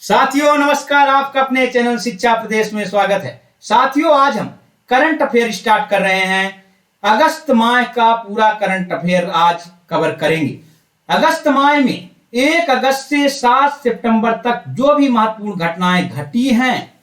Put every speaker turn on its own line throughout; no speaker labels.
साथियों नमस्कार, आपका अपने चैनल शिक्षा प्रदेश में स्वागत है। साथियों आज हम करंट अफेयर स्टार्ट कर रहे हैं। अगस्त माह का पूरा करंट अफेयर आज कवर करेंगे। अगस्त माह में 1 अगस्त से 7 सितंबर तक जो भी महत्वपूर्ण घटनाएं घटी हैं,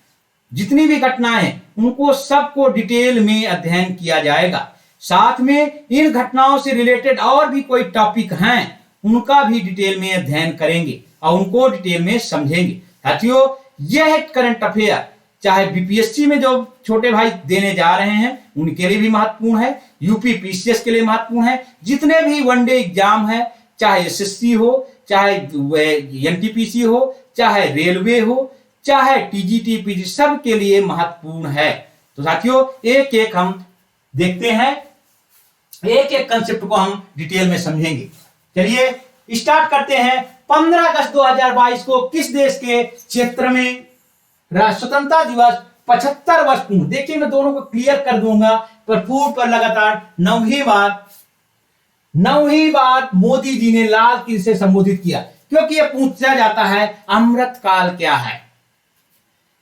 जितनी भी घटनाएं हैं उनको सबको डिटेल में अध्ययन किया जाएगा। साथ में इन घटनाओं से रिलेटेड और भी कोई टॉपिक हैं उनका भी डिटेल में अध्ययन करेंगे और उनको डिटेल में समझेंगे। साथियों यह करंट अफेयर चाहे बीपीएससी में जो छोटे भाई देने जा रहे हैं उनके लिए भी महत्वपूर्ण है, यूपी पीसीएस के लिए महत्वपूर्ण है, जितने भी वनडे एग्जाम है, चाहे एसएससी हो, चाहे एनटीपीसी हो, चाहे रेलवे हो, चाहे टीजीटी पीजी, सब के लिए महत्वपूर्ण है। तो साथियों एक एक हम देखते हैं, एक एक कंसेप्ट को हम डिटेल में समझेंगे। चलिए स्टार्ट करते हैं। 15 अगस्त 2022 को किस देश के क्षेत्र में स्वतंत्रता दिवस 75 वर्ष पूर्ण। देखिए मैं दोनों को क्लियर कर दूंगा, पर पूर्व पर लगातार नौवीं बार मोदी जी ने लाल किले से संबोधित किया, क्योंकि यह पूछा जाता है अमृत काल क्या है।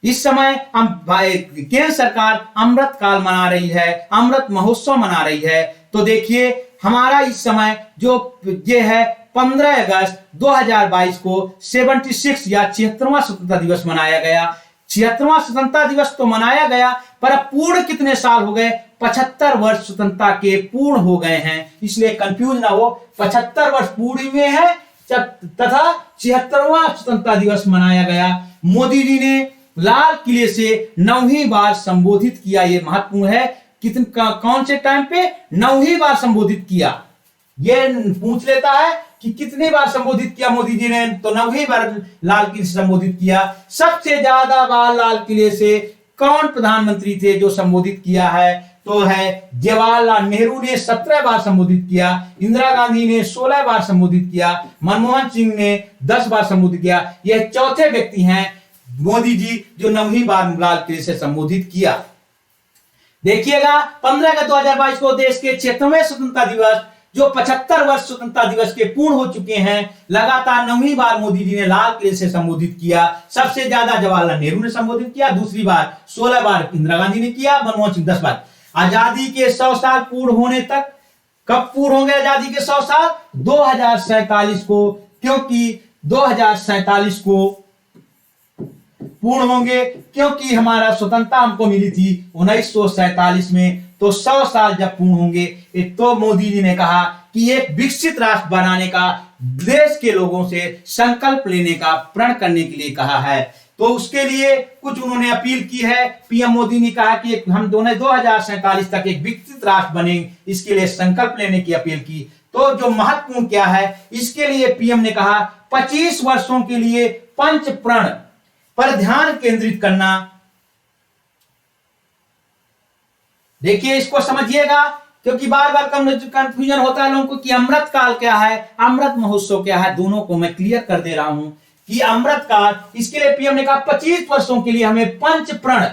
इस समय केंद्र सरकार अमृत काल मना रही है, अमृत महोत्सव मना रही है। तो देखिए हमारा इस समय जो ये है 15 अगस्त 2022 को 76 या 76वां स्वतंत्रता दिवस मनाया गया। 76वां स्वतंत्रता दिवस तो मनाया गया, पर अब पूर्ण कितने साल हो गए? 75 वर्ष स्वतंत्रता के पूर्ण हो गए हैं, इसलिए कंफ्यूज ना हो। 75 वर्ष पूरे हुए हैं तथा 76वां स्वतंत्रता दिवस मनाया गया। मोदी जी ने लाल किले से 9वीं बार संबोधित किया, यह महत्वपूर्ण है। कौन से टाइम पे? 9वीं बार संबोधित किया। यह पूछ लेता है कि कितनी बार संबोधित किया मोदी जी ने, तो 9वीं बार लाल किले से संबोधित किया। सबसे ज्यादा बार लाल किले से कौन प्रधानमंत्री थे जो संबोधित किया है? तो है जवाहरलाल नेहरू ने 17 बार संबोधित किया, इंदिरा गांधी ने 16 बार संबोधित किया, मनमोहन सिंह ने 10 बार संबोधित किया। यह चौथे व्यक्ति हैं मोदी जी जो 9वीं बार लाल किले से संबोधित किया। देखिएगा 15 अगस्त 2022 को देश के 76वें स्वतंत्रता दिवस जो 75 वर्ष स्वतंत्रता दिवस के पूर्ण हो चुके हैं, लगातार 9वीं बार मोदी जी ने लाल किले से संबोधित किया। सबसे ज्यादा जवाहरलाल नेहरू ने संबोधित किया, दूसरी बार 16 बार इंदिरा गांधी ने किया, मनमोहन सिंह 10 बार। आजादी के 100 साल पूर्ण होने तक, कब पूर्ण होंगे आजादी के 100 साल? 2047 को, क्योंकि 2047 को पूर्ण होंगे, क्योंकि हमारा स्वतंत्रता हमको मिली थी 1947 में। तो 100 साल जब पूर्ण होंगे तो मोदी जी ने कहा कि एक विकसित राष्ट्र बनाने का, देश के लोगों से संकल्प लेने का, प्रण करने के लिए कहा है। तो उसके लिए कुछ उन्होंने अपील की है। पीएम मोदी ने कहा कि हम दोनों 2047 तक एक विकसित राष्ट्र बने, इसके लिए संकल्प लेने की अपील की। तो जो महत्वपूर्ण क्या है, इसके लिए पीएम ने कहा 25 वर्षों के लिए पंच प्रण पर ध्यान केंद्रित करना। देखिए इसको समझिएगा, क्योंकि बार बार कंफ्यूजन होता है लोगों को कि अमृत काल क्या है, अमृत महोत्सव क्या है। दोनों को मैं क्लियर कर दे रहा हूं कि अमृत काल, इसके लिए पीएम ने कहा 25 वर्षों के लिए हमें पंच प्रण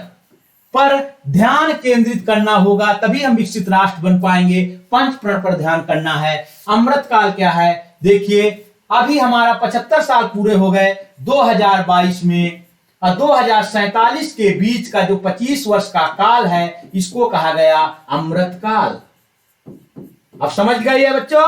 पर ध्यान केंद्रित करना होगा, तभी हम विकसित राष्ट्र बन पाएंगे। पंच प्रण पर ध्यान करना है। अमृत काल क्या है? देखिए अभी हमारा 75 साल पूरे हो गए 2022 में, और 2047 के बीच का जो 25 वर्ष का काल है, इसको कहा गया अमृत काल। अब समझ गए ये बच्चों?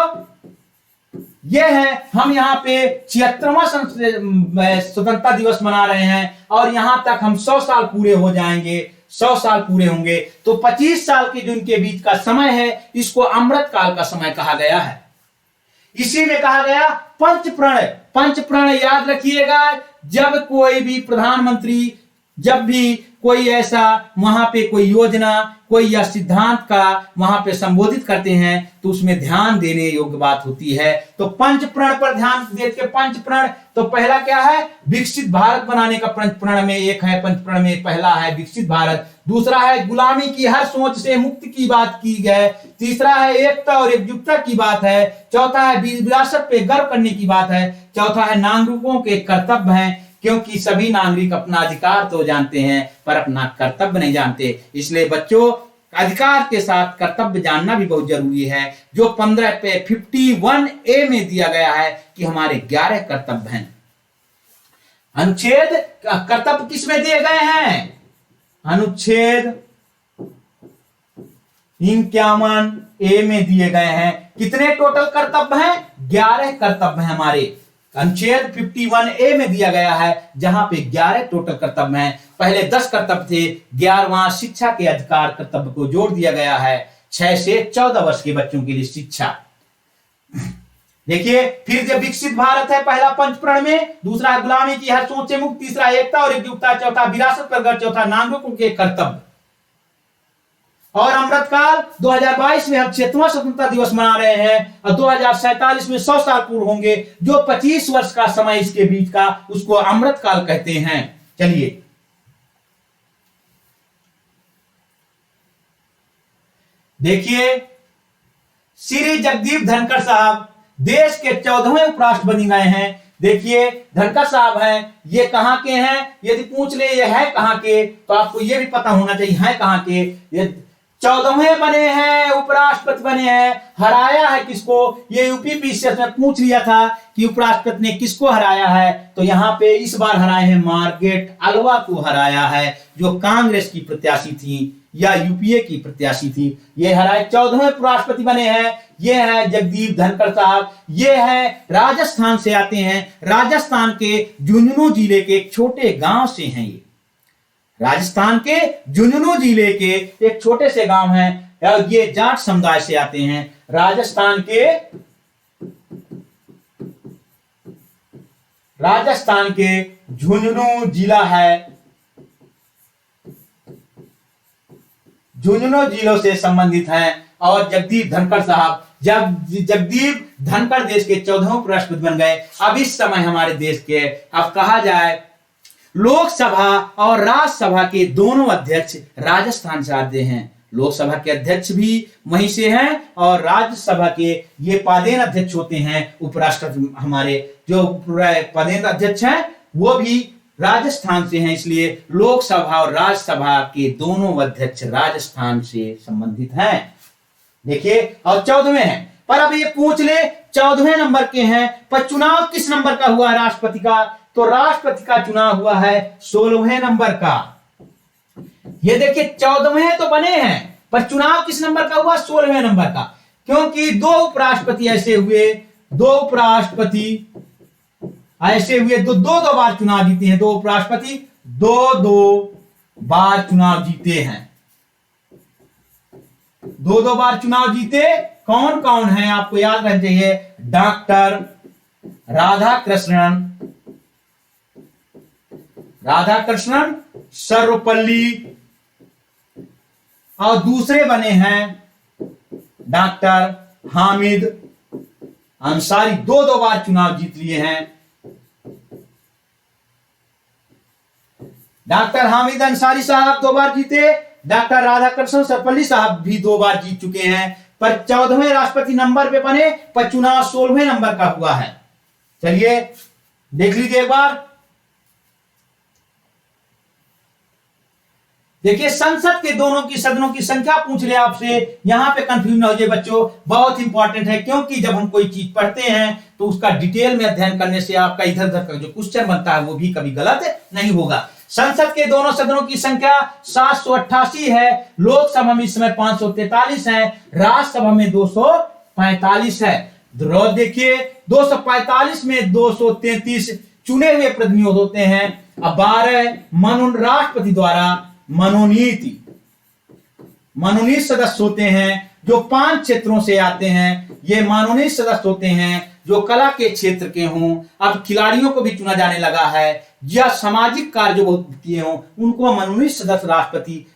ये है, हम यहाँ पे 76वां स्वतंत्रता दिवस मना रहे हैं और यहां तक हम 100 साल पूरे हो जाएंगे। 100 साल पूरे होंगे तो 25 साल के जो इनके बीच का समय है, इसको अमृत काल का समय कहा गया है। इसी में कहा गया पंच प्रण। पंच प्रण याद रखिएगा, जब कोई भी प्रधानमंत्री, जब भी कोई ऐसा वहां पे कोई योजना, कोई या सिद्धांत का वहां पे संबोधित करते हैं तो उसमें ध्यान देने योग्य बात होती है। तो पंच प्रण पर ध्यान देते। पंच प्रण तो पहला क्या है? विकसित भारत बनाने का पंच प्रण में एक है। पंच प्रण में पहला है विकसित भारत, दूसरा है गुलामी की हर सोच से मुक्ति की बात की गई, तीसरा है एकता और एकजुटता की बात है, चौथा है विरासत पे गर्व करने की बात है, चौथा है नागरिकों के कर्तव्य हैं, क्योंकि सभी नागरिक अपना अधिकार तो जानते हैं पर अपना कर्तव्य नहीं जानते। इसलिए बच्चों अधिकार के साथ कर्तव्य जानना भी बहुत जरूरी है। जो 15 पे 51A में दिया गया है कि हमारे 11 कर्तव्य हैं। अनुच्छेद कर्तव्य किसमें दिए गए हैं? अनुच्छेद 51A में दिए गए हैं। कितने टोटल कर्तव्य हैं? 11 कर्तव्य हैं हमारे। अनुच्छेद 51A में दिया गया है, जहां पे 11 टोटल कर्तव्य हैं। पहले 10 कर्तव्य थे, 11वां शिक्षा के अधिकार कर्तव्य को जोड़ दिया गया है। 6 से 14 वर्ष के बच्चों के लिए शिक्षा। देखिए, फिर जब विकसित भारत है, पहला पंचप्रण में, दूसरा गुलामी की हर सोच से मुक्त, तीसरा एकता और एकजुटता, चौथा विरासत पर गर्व, चौथा नागरिकों के कर्तव्य। और अमृतकाल 2022 में हम 76वां स्वतंत्रता दिवस मना रहे हैं और 2047 में 100 साल पूर्ण होंगे। जो 25 वर्ष का समय इसके बीच का, उसको अमृतकाल कहते हैं। चलिए, देखिए, श्री जगदीप धनखड़ साहब देश के 14वें उपराष्ट्रपति गए हैं। देखिए, धनखड़ साहब हैं, ये कहां के हैं? यदि पूछ ले ये है कहां के, तो आपको ये भी पता होना चाहिए है कहां के। ये 14वें बने हैं, उपराष्ट्रपति बने हैं। हराया है किसको? ये यूपीपीसीएस में पूछ लिया था कि उपराष्ट्रपति ने किसको हराया है, तो यहाँ पे इस बार हराए हैं मार्गरेट अल्वा को हराया है, जो कांग्रेस की प्रत्याशी थी या यूपीए की प्रत्याशी थी। ये हराए 14वें उपराष्ट्रपति बने हैं। ये है जगदीप धनखड़ साहब। ये है राजस्थान से आते हैं, राजस्थान के झुंझुनू जिले के एक छोटे गांव से हैं। ये राजस्थान के झुंझुनू जिले के एक छोटे से गांव हैं और ये जाट समुदाय से आते हैं। राजस्थान के झुंझुनू जिला है, झुंझुनू जिलों से संबंधित हैं। और जगदीप धनखड़ साहब, जब जगदीप धनखड़ देश के 14वें उपराष्ट्रपति बन गए। अब इस समय हमारे देश के, अब कहा जाए, लोकसभा और राज्यसभा के दोनों अध्यक्ष राजस्थान से आते हैं। लोकसभा के अध्यक्ष भी वहीं से हैं और राज्यसभा के ये पदेन अध्यक्ष होते हैं उपराष्ट्रपति। हमारे जो पदेन अध्यक्ष हैं वो भी राजस्थान से हैं, इसलिए लोकसभा और राज्यसभा के दोनों अध्यक्ष राजस्थान से संबंधित हैं। देखिए, और 14वें हैं। पर अब ये पूछ ले 14वें नंबर के हैं, पर चुनाव किस नंबर का हुआ राष्ट्रपति का? तो राष्ट्रपति का चुनाव हुआ है 16वें नंबर का। ये देखिए, 14वें तो बने हैं, पर चुनाव किस नंबर का हुआ? 16वें नंबर का। क्योंकि दो उपराष्ट्रपति ऐसे हुए, दो उपराष्ट्रपति ऐसे हुए, दो बार चुनाव जीते हैं। दो उपराष्ट्रपति दो बार चुनाव जीते हैं, दो बार चुनाव जीते। कौन कौन है आपको याद रहना चाहिए? डॉक्टर राधाकृष्णन सर्वपल्ली, और दूसरे बने हैं डॉक्टर हामिद अंसारी। दो बार चुनाव जीत लिए हैं। डॉक्टर हामिद अंसारी साहब 2 बार जीते, डॉक्टर राधाकृष्णन सर्वपल्ली साहब भी 2 बार जीत चुके हैं। पर 14वें राष्ट्रपति नंबर पे बने, पर चुनाव 16वें नंबर का हुआ है। चलिए देख लीजिए एक बार। देखिए, संसद के दोनों की सदनों की संख्या पूछ ले आपसे, यहां पे कंफ्यूज ना हो जाए बच्चों, बहुत इंपॉर्टेंट है। क्योंकि जब हम कोई चीज पढ़ते हैं तो उसका डिटेल में अध्ययन करने से आपका इधर उधर का जो क्वेश्चन बनता है वो भी कभी गलत नहीं होगा। संसद के दोनों सदनों की संख्या 788 है। लोकसभा में इस समय 543 है, राज्यसभा में 245 है। देखिए, 245 में 233 चुने हुए प्रतिनिधि होते हैं। अब 12 राष्ट्रपति द्वारा मनोनीत सदस्य होते हैं, जो 5 क्षेत्रों से आते हैं। ये मनोनीत सदस्य होते हैं जो कला के क्षेत्र के हों। अब खिलाड़ियों को भी चुना जाने लगा है, या सामाजिक कार्य जो बहुत किए हों उनको मनोनीत सदस्य राष्ट्रपति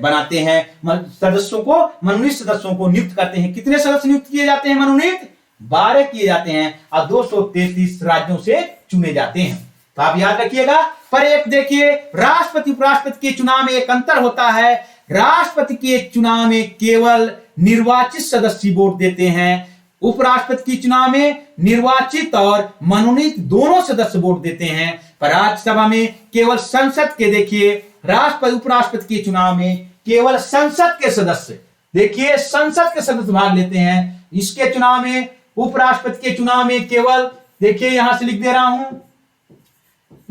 बनाते हैं। सदस्यों को, मनोनीत सदस्यों को नियुक्त करते हैं। कितने सदस्य नियुक्त किए जाते हैं? मनोनीत 12 किए जाते हैं और 233 राज्यों से चुने जाते हैं। तो आप याद रखिएगा। पर एक देखिए, राष्ट्रपति उपराष्ट्रपति के चुनाव में एक अंतर होता है। राष्ट्रपति के चुनाव में केवल निर्वाचित सदस्य वोट देते हैं, उपराष्ट्रपति के चुनाव में निर्वाचित और मनोनीत दोनों सदस्य वोट देते हैं। पर राज्यसभा में केवल संसद के, देखिए, राष्ट्रपति उपराष्ट्रपति के चुनाव में केवल संसद के सदस्य, देखिए, संसद के सदस्य भाग लेते हैं। इसके चुनाव में, उपराष्ट्रपति के चुनाव में केवल, देखिए यहां से लिख दे रहा हूं,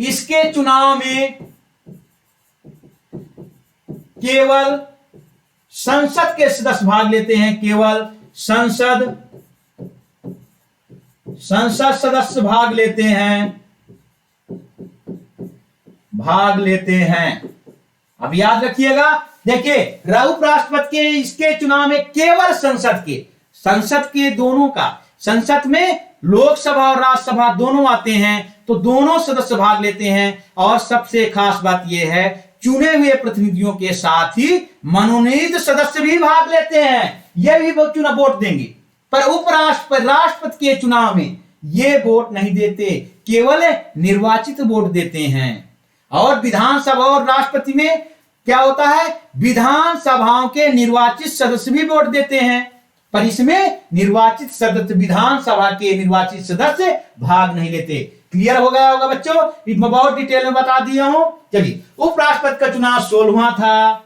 इसके चुनाव में केवल संसद के सदस्य भाग लेते हैं, केवल संसद सदस्य भाग लेते हैं। अब याद रखिएगा, देखिए उपराष्ट्रपति के इसके चुनाव में केवल संसद के दोनों का, संसद में लोकसभा और राज्यसभा दोनों आते हैं, तो दोनों सदस्य भाग लेते हैं। और सबसे खास बात यह है, चुने हुए प्रतिनिधियों के साथ ही मनोनीत सदस्य भी भाग लेते हैं, यह भी चुनाव वोट देंगे। पर उपराष्ट्रपति राष्ट्रपति के चुनाव में ये वोट नहीं देते, केवल निर्वाचित वोट देते हैं। और विधानसभा और राष्ट्रपति में क्या होता है, विधानसभाओं के निर्वाचित सदस्य भी वोट देते हैं, पर इसमें निर्वाचित सदस्य, विधानसभा के निर्वाचित सदस्य भाग नहीं लेते। क्लियर हो गया होगा बच्चों, मैं बहुत डिटेल में बता दिया हूं। चलिए, उपराष्ट्रपति का चुनाव 16वां था,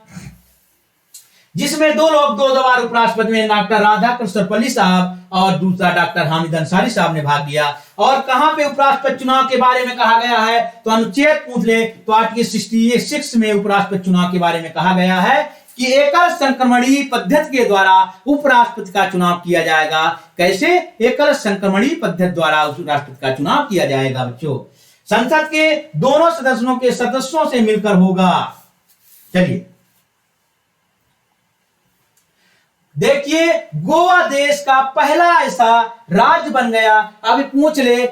जिसमें दो बार उपराष्ट्रपति में डॉक्टर राधाकृष्ण सर्वपल्ली साहब और दूसरा डॉक्टर हामिद अंसारी साहब ने भाग लिया। और कहां पे उपराष्ट्रपति चुनाव के बारे में कहा गया है, तो अनुच्छेद पूछ ले तो आर्टिकल 66 में उपराष्ट्रपति चुनाव के बारे में कहा गया है कि एकल संक्रमणीय पद्धति के द्वारा उपराष्ट्रपति का चुनाव किया जाएगा। कैसे? एकल संक्रमणीय पद्धति द्वारा उपराष्ट्रपति का चुनाव किया जाएगा बच्चों, संसद के दोनों सदस्यों से मिलकर होगा। चलिए देखिए, गोवा देश का पहला ऐसा राज्य बन गया। अभी पूछ ले,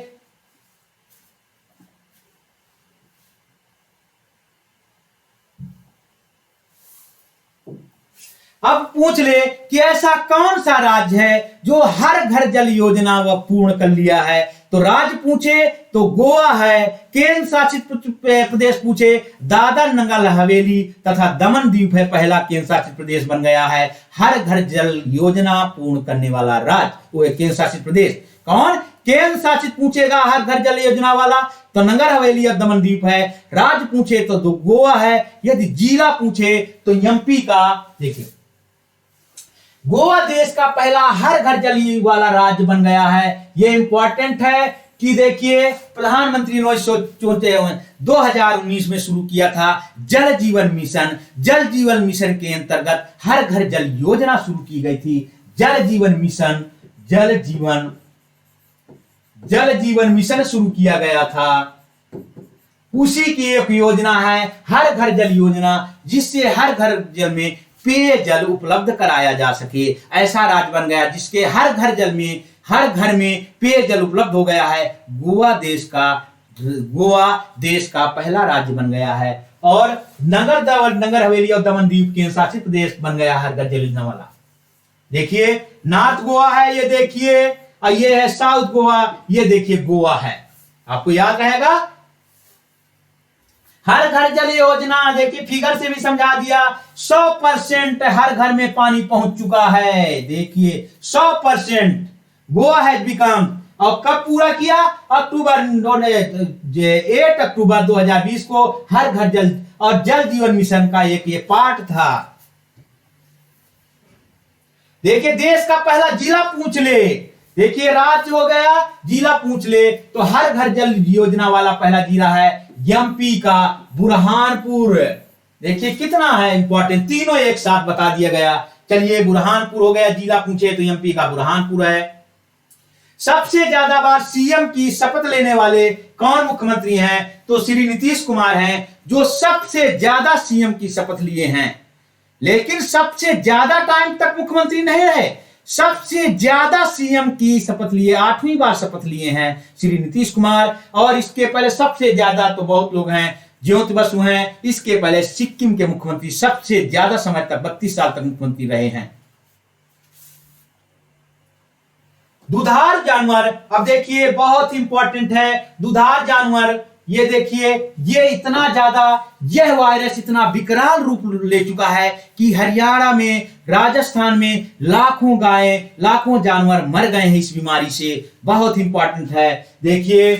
कि ऐसा कौन सा राज्य है जो हर घर जल योजना वह पूर्ण कर लिया है। तो राज्य पूछे तो गोवा है, केंद्र शासित प्रदेश पूछे दादर नगर हवेली तथा दमन द्वीप है, पहला केंद्र शासित प्रदेश बन गया है हर घर जल योजना पूर्ण करने वाला राज्य, वो केंद्र शासित प्रदेश। कौन? केंद्र शासित पूछेगा हर घर जल योजना वाला तो नगर हवेली और दमन द्वीप है, राज्य पूछे तो गोवा है, यदि जिला पूछे तो एमपी का। देखिए, गोवा देश का पहला हर घर जल वाला राज्य बन गया है। यह इंपॉर्टेंट है कि देखिए, प्रधानमंत्री ने 2019 में शुरू किया था जल जीवन मिशन। जल जीवन मिशन के अंतर्गत हर घर जल योजना शुरू की गई थी। जल जीवन मिशन शुरू किया गया था, उसी की एक योजना है हर घर जल योजना, जिससे हर घर जल में पेयजल उपलब्ध कराया जा सके। ऐसा राज्य बन गया जिसके हर घर में पेयजल उपलब्ध हो गया है। गोवा देश का पहला राज्य बन गया है। और नगर हवेली और दमन द्वीप केंद्र शासित प्रदेश बन गया हर घर जल योजना वाला। देखिए, नॉर्थ गोवा है, ये देखिए, और ये है साउथ गोवा, ये देखिए गोवा है। आपको याद रहेगा, हर घर जल योजना देखिए फिगर से भी समझा दिया। 100% हर घर में पानी पहुंच चुका है। देखिए 100% गोवा हैज बिकम। और कब पूरा किया? 8 अक्टूबर 2020 को हर घर जल और जल जीवन मिशन का एक ये पार्ट था। देखिए, देश का पहला जिला पूछ ले। देखिए, राज्य हो गया, जिला पूछ ले तो हर घर जल योजना वाला पहला जिला है एमपी का बुरहानपुर। देखिए कितना है इंपॉर्टेंट, तीनों एक साथ बता दिया गया। चलिए, बुरहानपुर हो गया, जिला पूछे तो एमपी का बुरहानपुर है। सबसे ज्यादा बार सीएम की शपथ लेने वाले कौन मुख्यमंत्री हैं? तो श्री नीतीश कुमार हैं, जो सबसे ज्यादा सीएम की शपथ लिए हैं। लेकिन सबसे ज्यादा टाइम तक मुख्यमंत्री नहीं रहे, सबसे ज्यादा सीएम की शपथ लिए, 8वीं बार शपथ लिए हैं श्री नीतीश कुमार। और इसके पहले सबसे ज्यादा तो बहुत लोग हैं, ज्योति बसु हैं। इसके पहले सिक्किम के मुख्यमंत्री सबसे ज्यादा समय तक 32 साल तक मुख्यमंत्री रहे हैं। दुधार जानवर, अब देखिए बहुत इंपॉर्टेंट है दुधार जानवर। ये देखिए, ये इतना ज्यादा, यह वायरस इतना विकराल रूप ले चुका है कि हरियाणा में, राजस्थान में लाखों गायें, लाखों जानवर मर गए हैं इस बीमारी से। बहुत इंपॉर्टेंट है। देखिए,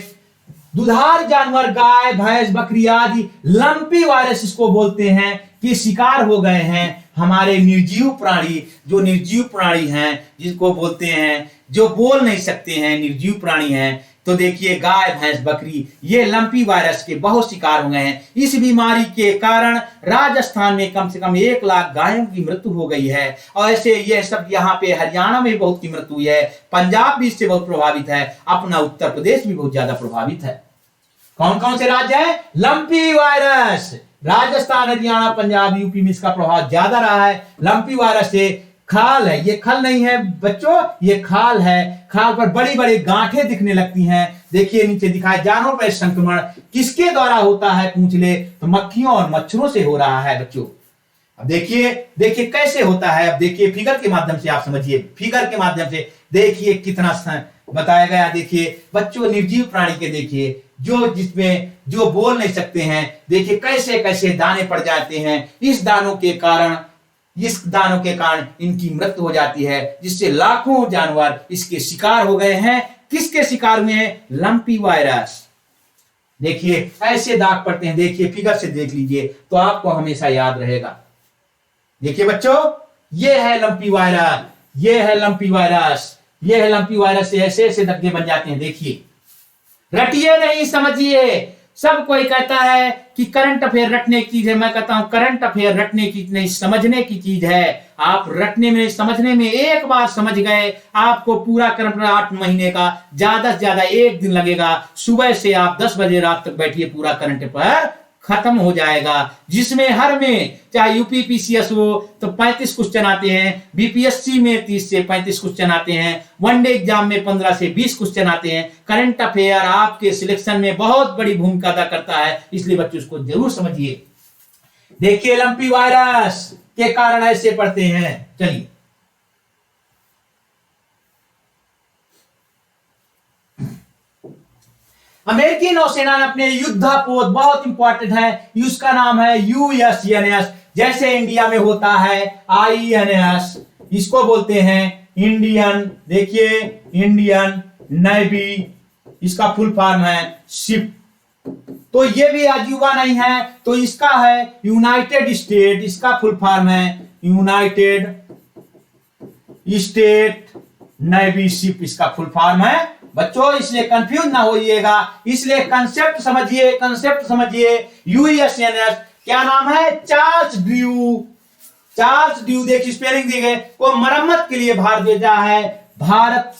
दुधार जानवर गाय, भैंस, बकरी आदि लंपी वायरस इसको बोलते हैं कि शिकार हो गए हैं। हमारे निर्जीव प्राणी, जो निर्जीव प्राणी हैं, जिसको बोलते हैं, जो बोल नहीं सकते हैं, निर्जीव प्राणी हैं, तो देखिए गाय भैंस बकरी ये लंपी वायरस के बहुत शिकार हो गए हैं। इस बीमारी के कारण राजस्थान में कम से कम 1 लाख गायों की मृत्यु हो गई है। और ऐसे ये सब यहाँ पे हरियाणा में बहुत की मृत्यु हुई है, पंजाब भी इससे बहुत प्रभावित है, अपना उत्तर प्रदेश भी बहुत ज्यादा प्रभावित है। कौन कौन से राज्य है? Lumpy virus, Rajasthan, Haryana, Punjab, UP में इसका प्रभाव ज्यादा रहा है। लंपी वायरस से खाल है, ये खल नहीं है बच्चों, ये खाल है। खाल पर बड़ी बड़ी गांठें दिखने लगती हैं। देखिए नीचे दिखाए, जानवरों पर संक्रमण किसके द्वारा होता है पूछ ले तो मक्खियों और मच्छरों से हो रहा है बच्चों। अब देखिए कैसे होता है। अब देखिए फिगर के माध्यम से आप समझिए, फिगर के माध्यम से देखिए कितना बताया गया। देखिए बच्चों निर्जीव प्राणी के देखिए जिसमें जो बोल नहीं सकते हैं, देखिए कैसे कैसे दाने पड़ जाते हैं। इस दानों के कारण इनकी मृत्यु हो जाती है, जिससे लाखों जानवर इसके शिकार हो गए हैं। किसके शिकार हुए हैं? Lumpy virus. देखिए ऐसे दाग पड़ते हैं, देखिए फिगर से देख लीजिए तो आपको हमेशा याद रहेगा। देखिए बच्चों ये है लंपी वायरस, ये है लंपी वायरस, ये है लंपी वायरस से ऐसे ऐसे धब्बे बन जाते हैं। देखिए रटिए नहीं, समझिए। सब कोई कहता है कि करंट अफेयर रटने की चीज है, मैं कहता हूं करंट अफेयर रटने की नहीं, समझने की चीज है। आप रटने में समझने में एक बार समझ गए, आपको पूरा करंट 8 महीने का ज्यादा से ज्यादा 1 दिन लगेगा। सुबह से आप 10 बजे रात तक बैठिए, पूरा करंट अफेयर खत्म हो जाएगा। जिसमें हर में चाहे यूपी पीसीएस हो तो 35 क्वेश्चन आते हैं, बीपीएससी में 30 से 35 क्वेश्चन आते हैं, वनडे एग्जाम में 15 से 20 क्वेश्चन आते हैं। करंट अफेयर आपके सिलेक्शन में बहुत बड़ी भूमिका अदा करता है, इसलिए बच्चों इसको जरूर समझिए। देखिए लंपी वायरस के कारण ऐसे पढ़ते हैं। चलिए अमेरिकी नौसेना ने अपने युद्धपोत, बहुत इंपॉर्टेंट है, उसका नाम है यूएसएनएस। जैसे इंडिया में होता है आईएनएस, इसको बोलते हैं इंडियन, देखिए इंडियन नेवी, इसका फुल फॉर्म है शिप। तो ये भी अजूबा नहीं है, तो इसका है यूनाइटेड स्टेट, इसका फुल फॉर्म है यूनाइटेड स्टेट नेवी शिप, इसका फुल फॉर्म है बच्चों। इसलिए कंफ्यूज ना होइएगा, इसलिए कंसेप्ट समझिए। यूएसएनएस क्या नाम है? चार्ल्स ड्रू, देखिए स्पेलिंग दी गई, को मरम्मत के लिए भारत भेजा है। भारत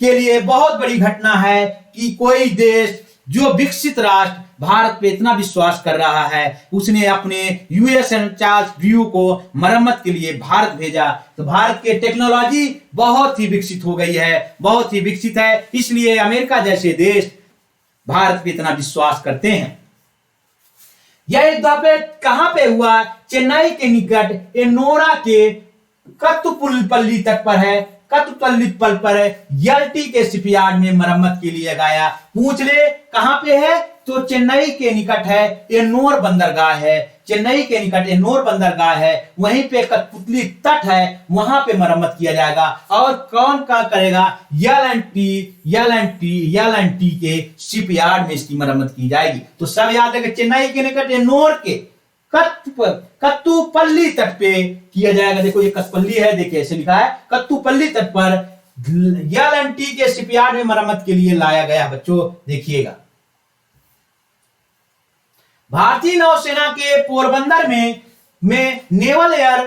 के लिए बहुत बड़ी घटना है कि कोई देश जो विकसित राष्ट्र भारत पे इतना विश्वास कर रहा है, उसने अपने यूएसएन चार्ल्स ड्रू को मरम्मत के लिए भारत भेजा। तो भारत की टेक्नोलॉजी बहुत ही विकसित हो गई है, बहुत ही विकसित है, इसलिए अमेरिका जैसे देश भारत पे इतना विश्वास करते हैं। यह युद्ध कहां पे हुआ? चेन्नई के निकट एनोरा के कत्तुपल्ली तट पर है, कत्तुपल्ली पर यल्टी के शिपयार्ड में मरम्मत के लिए गया। पूछ ले कहां पे है? तो चेन्नई के निकट है, एन्नोर बंदरगाह है, चेन्नई के निकट एन्नोर बंदरगाह है, वहीं पे कठपुतली तट है, वहां पे मरम्मत किया जाएगा। और कौन का करेगा? एल&टी के शिपयार्ड में इसकी मरम्मत की जाएगी। तो सब याद है कि चेन्नई के निकट एन्नोर के कत्तुपल्ली तट पे किया जाएगा। देखो ये कत्तुपल्ली है, देखिए ऐसे लिखा है, कत्तुपल्ली तट पर एल&टी के शिपयार्ड में मरम्मत के लिए लाया गया। बच्चों देखिएगा, भारतीय नौसेना के पोरबंदर में नेवल एयर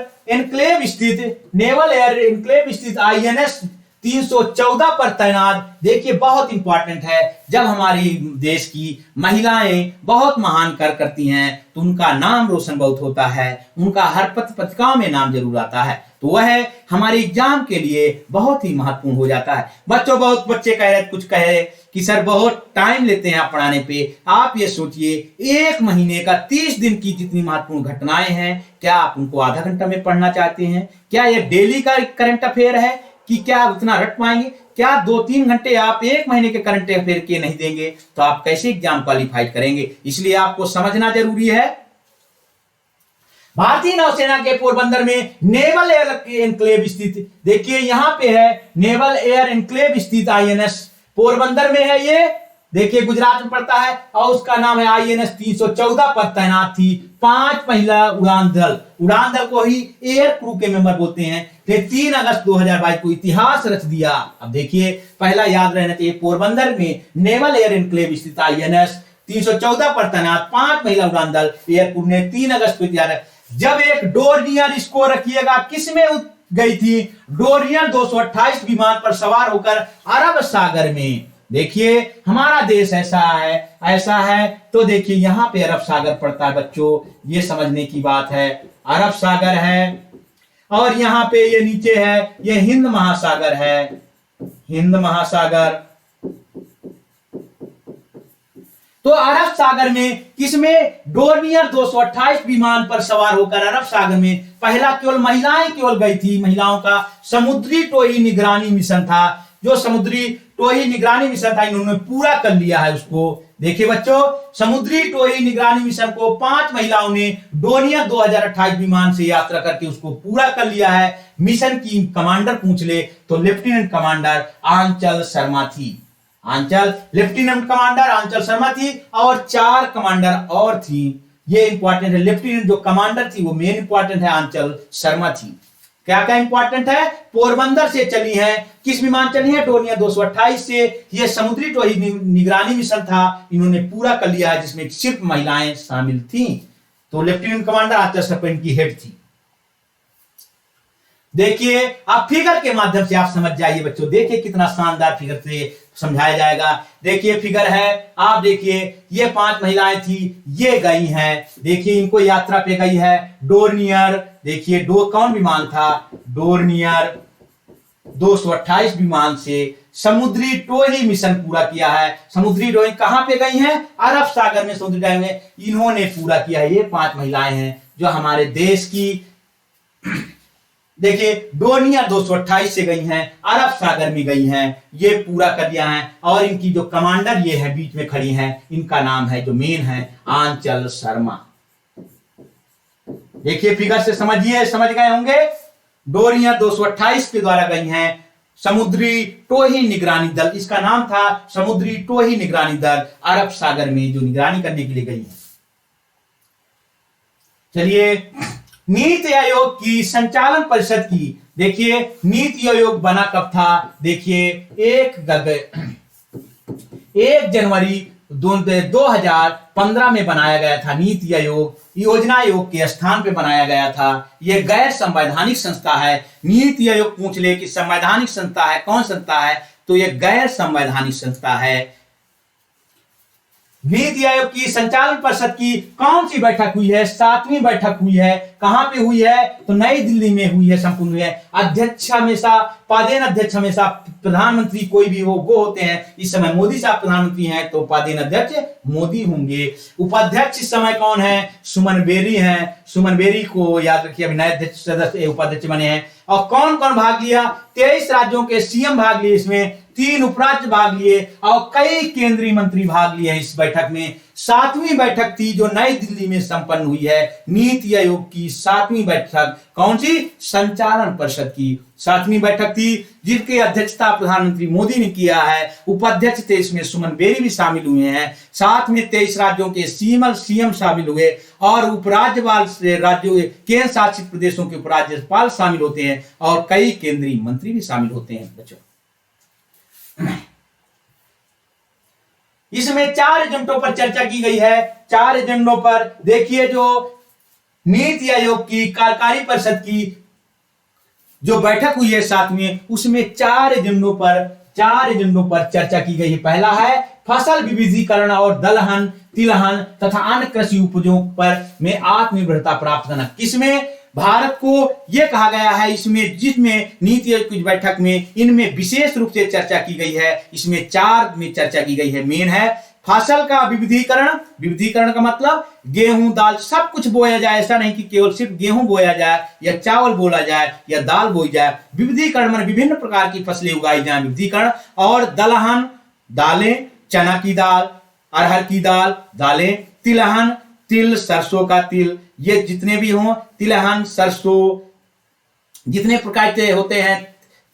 एनक्लेव स्थित आईएनएस 314 पर तैनात। देखिए बहुत इंपॉर्टेंट है, जब हमारी देश की महिलाएं बहुत महान कार्य करती हैं तो उनका नाम रोशन बहुत होता है, उनका हर पत्रिकाओं में नाम जरूर आता है, तो वह हमारे एग्जाम के लिए बहुत ही महत्वपूर्ण हो जाता है। बच्चों बहुत बच्चे कह रहे, कुछ कह रहे कि सर बहुत टाइम लेते हैं आप पढ़ाने पे। आप ये सोचिए 1 महीने का 30 दिन की जितनी महत्वपूर्ण घटनाएं हैं, क्या आप उनको आधा घंटा में पढ़ना चाहते हैं? क्या ये डेली का करंट अफेयर है कि क्या उतना रट पाएंगे? क्या 2-3 घंटे आप 1 महीने के करंट अफेयर के नहीं देंगे तो आप कैसे एग्जाम क्वालिफाइड करेंगे? इसलिए आपको समझना जरूरी है। भारतीय नौसेना के पोरबंदर में नेवल एयर एनक्लेव स्थित, देखिए यहां पे है नेवल एयर एनक्लेव स्थित आईएनएस पोरबंदर में है ये, देखिए गुजरात में पड़ता है और उसका नाम है INS 314 पर तैनात थी। 5 महिला उड़ान दल को ही एयर क्रू के मेंबर बोलते हैं। फिर 3 अगस्त 2022 को इतिहास रच दिया। अब देखिए पहला याद रहना चाहिए, पोरबंदर में नेवल एयर एनक्लेव स्थित INS 314 पर तैनात 5 महिला उड़ान दल एयर क्रू ने 3 अगस्त को इतिहास। जब एक डोर्नियर, इसको रखिएगा, किसमें गई थी? डोर्नियर 228 विमान पर सवार होकर अरब सागर में। देखिए हमारा देश ऐसा है तो देखिए यहां पे अरब सागर पड़ता है बच्चों, ये समझने की बात है। अरब सागर है और यहां पे ये नीचे है, ये हिंद महासागर है, हिंद महासागर। तो अरब सागर में किसमें? डोर्नियर 228 विमान पर सवार होकर अरब सागर में पहला केवल महिलाएं केवल गई थी। महिलाओं का समुद्री टोही निगरानी मिशन था, जो समुद्री टोही निगरानी मिशन था इन्होंने पूरा कर लिया है उसको। देखिए बच्चों, समुद्री टोही निगरानी मिशन को 5 महिलाओं ने डोर्नियर 2028 विमान से यात्रा करके उसको पूरा कर लिया है। मिशन की कमांडर पूछ ले तो लेफ्टिनेंट कमांडर आंचल शर्मा थी। लेफ्टिनेंट कमांडर आंचल शर्मा थी और 4 कमांडर और थी। ये इंपॉर्टेंट है, लेफ्टिनेंट जो कमांडर थी वो मेन इंपॉर्टेंट है, आंचल शर्मा थी। क्या क्या इंपॉर्टेंट है? पोरबंदर से चली है, किस विमान चली है? डोर्नियर 228 से। ये समुद्री टोही निगरानी मिशन था, इन्होंने पूरा कर लिया है, जिसमें सिर्फ महिलाएं शामिल थी। तो लेफ्टिनेंट कमांडर आंचल शर्मा इनकी हेड थी। देखिए अब फिगर के माध्यम से आप समझ जाइए बच्चों, देखिए कितना शानदार फिगर से समझाया जाएगा। देखिए फिगर है, आप देखिए ये 5 महिलाएं थी, ये गई हैं। देखिए इनको यात्रा पे गई है डोर्नियर। देखिए कौन विमान था? डोर्नियर 228 विमान से समुद्री टोही मिशन पूरा किया है। समुद्री टोही कहां पे गई हैं? अरब सागर में समुद्री टोही में इन्होंने पूरा किया है। ये 5 महिलाएं हैं जो हमारे देश की देखिए डोर्नियर 228 से गई हैं, अरब सागर में गई हैं, ये पूरा कर दिया है। और इनकी जो कमांडर ये है बीच में खड़ी हैं, इनका नाम है जो मेन है आंचल शर्मा। देखिए फिगर से समझ गए होंगे। डोर्नियर 228 के द्वारा गई हैं समुद्री टोही निगरानी दल, इसका नाम था समुद्री टोही निगरानी दल, अरब सागर में जो निगरानी करने के लिए गई है। चलिए नीति आयोग की संचालन परिषद की, देखिए नीति आयोग बना कब था? देखिए 1 जनवरी 2015 में बनाया गया था। नीति आयोग योजना आयोग के स्थान पे बनाया गया था। यह गैर संवैधानिक संस्था है। नीति आयोग पूछ ले कि संवैधानिक संस्था है, कौन संस्था है? तो यह गैर संवैधानिक संस्था है। नीति आयोग की संचालन परिषद की कौन सी बैठक हुई है? 7वीं बैठक हुई है। कहां पे हुई है? तो नई दिल्ली में हुई है, संपूर्ण हुई है। अध्यक्ष हमेशा, पदेन अध्यक्ष हमेशा प्रधानमंत्री कोई भी हो वो होते हैं। इस समय मोदी साहब प्रधानमंत्री हैं तो पदेन अध्यक्ष मोदी होंगे। उपाध्यक्ष इस समय कौन है? सुमन बेरी हैं। सुमन बेरी को याद रखिए, अभी नए अध्यक्ष सदस्य उपाध्यक्ष बने हैं। और कौन कौन भाग लिया? 23 राज्यों के सीएम भाग लिए, इसमें 3 उपराज्य भाग लिए और कई केंद्रीय मंत्री भाग लिए इस बैठक में। 7वीं बैठक थी जो नई दिल्ली में संपन्न हुई है। नीति आयोग की 7वीं बैठक कौन सी? संचालन परिषद की 7वीं बैठक थी, जिसकी अध्यक्षता प्रधानमंत्री मोदी ने किया है। उपाध्यक्ष थे इसमें सुमन बेरी भी शामिल हुए हैं। साथ में 23 राज्यों के सीएम शामिल हुए और उपराज्यपाल राज्यों केंद्र शासित प्रदेशों के उपराज्यपाल शामिल होते हैं और कई केंद्रीय मंत्री भी शामिल होते हैं बच्चों। इसमें 4 एजेंडों पर चर्चा की गई है। 4 एजेंडों पर देखिए, जो नीति आयोग की कार्यकारी परिषद की जो बैठक हुई है 7वीं, उसमें 4 एजेंडों पर चर्चा की गई है। पहला है फसल विविधीकरण और दलहन, तिलहन तथा अन्य कृषि उपजों पर में आत्मनिर्भरता प्राप्त करना। किसमें? भारत को यह कहा गया है इसमें, जिसमें नीति आयोग की बैठक में इनमें विशेष रूप से चर्चा की गई है। इसमें 4 में चर्चा की गई है। मेन है फसल का विविधीकरण का मतलब गेहूं, दाल सब कुछ बोया जाए। ऐसा नहीं कि केवल सिर्फ गेहूं बोया जाए या चावल बोला जाए या दाल बोई जाए। विविधीकरण में विभिन्न प्रकार की फसलें उगाई जाए, विविधीकरण। और दलहन, दालें, चना की दाल, अरहर की दाल, दालें। तिलहन, तिल, सरसों का तिल, ये जितने भी हों, तिलहन, सरसों, जितने प्रकार के होते हैं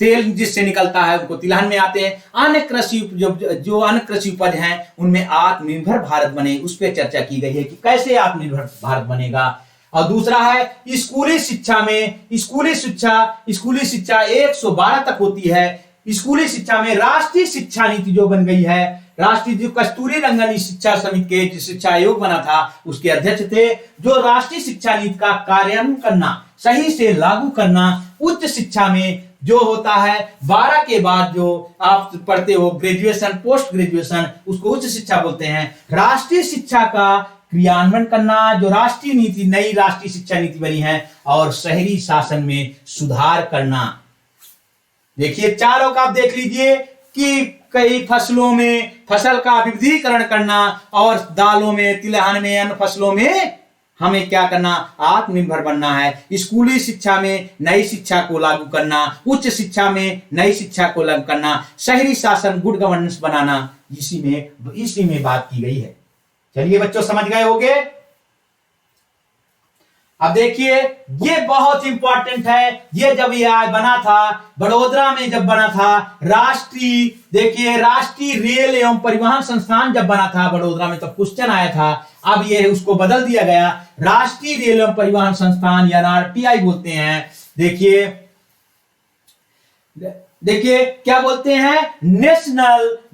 तेल जिससे निकलता है उनको तिलहन में आते हैं। अन्य कृषि जो अन्य कृषि उपज हैं उनमें आत्मनिर्भर भारत बने, उस पर चर्चा की गई है कि कैसे आत्मनिर्भर भारत बनेगा। और दूसरा है स्कूली शिक्षा में, स्कूली शिक्षा 112 तक होती है। स्कूली शिक्षा में राष्ट्रीय शिक्षा नीति जो बन गई है, राष्ट्रीय जो कस्तूरी रंगन शिक्षा समिति के शिक्षा आयोग बना था उसके अध्यक्ष थे, जो राष्ट्रीय शिक्षा नीति का कार्यान्वयन करना, सही से लागू करना। उच्च शिक्षा में जो होता है 12 के बाद जो आप पढ़ते हो ग्रेजुएशन, पोस्ट ग्रेजुएशन, उसको उच्च शिक्षा बोलते हैं। राष्ट्रीय शिक्षा का क्रियान्वयन करना, जो राष्ट्रीय नीति, नई राष्ट्रीय शिक्षा नीति बनी है, और शहरी शासन में सुधार करना। देखिए चारों का आप देख लीजिए कि कई फसलों में फसल का विविधीकरण करना, और दालों में, तिलहन में, अन्य फसलों में हमें क्या करना, आत्मनिर्भर बनना है। स्कूली शिक्षा में नई शिक्षा को लागू करना, उच्च शिक्षा में नई शिक्षा को लागू करना, शहरी शासन, गुड गवर्नेंस बनाना, इसी में बात की गई है। चलिए बच्चों समझ गए होंगे। अब देखिए ये बहुत इंपॉर्टेंट है, ये जब ये आज बना था बड़ोदरा में, जब बना था राष्ट्रीय रेल एवं परिवहन संस्थान जब बना था बड़ोदरा में, तब क्वेश्चन आया था। अब ये उसको बदल दिया गया, राष्ट्रीय रेल एवं परिवहन संस्थान या आरटीआई बोलते हैं। देखिए क्या बोलते हैं,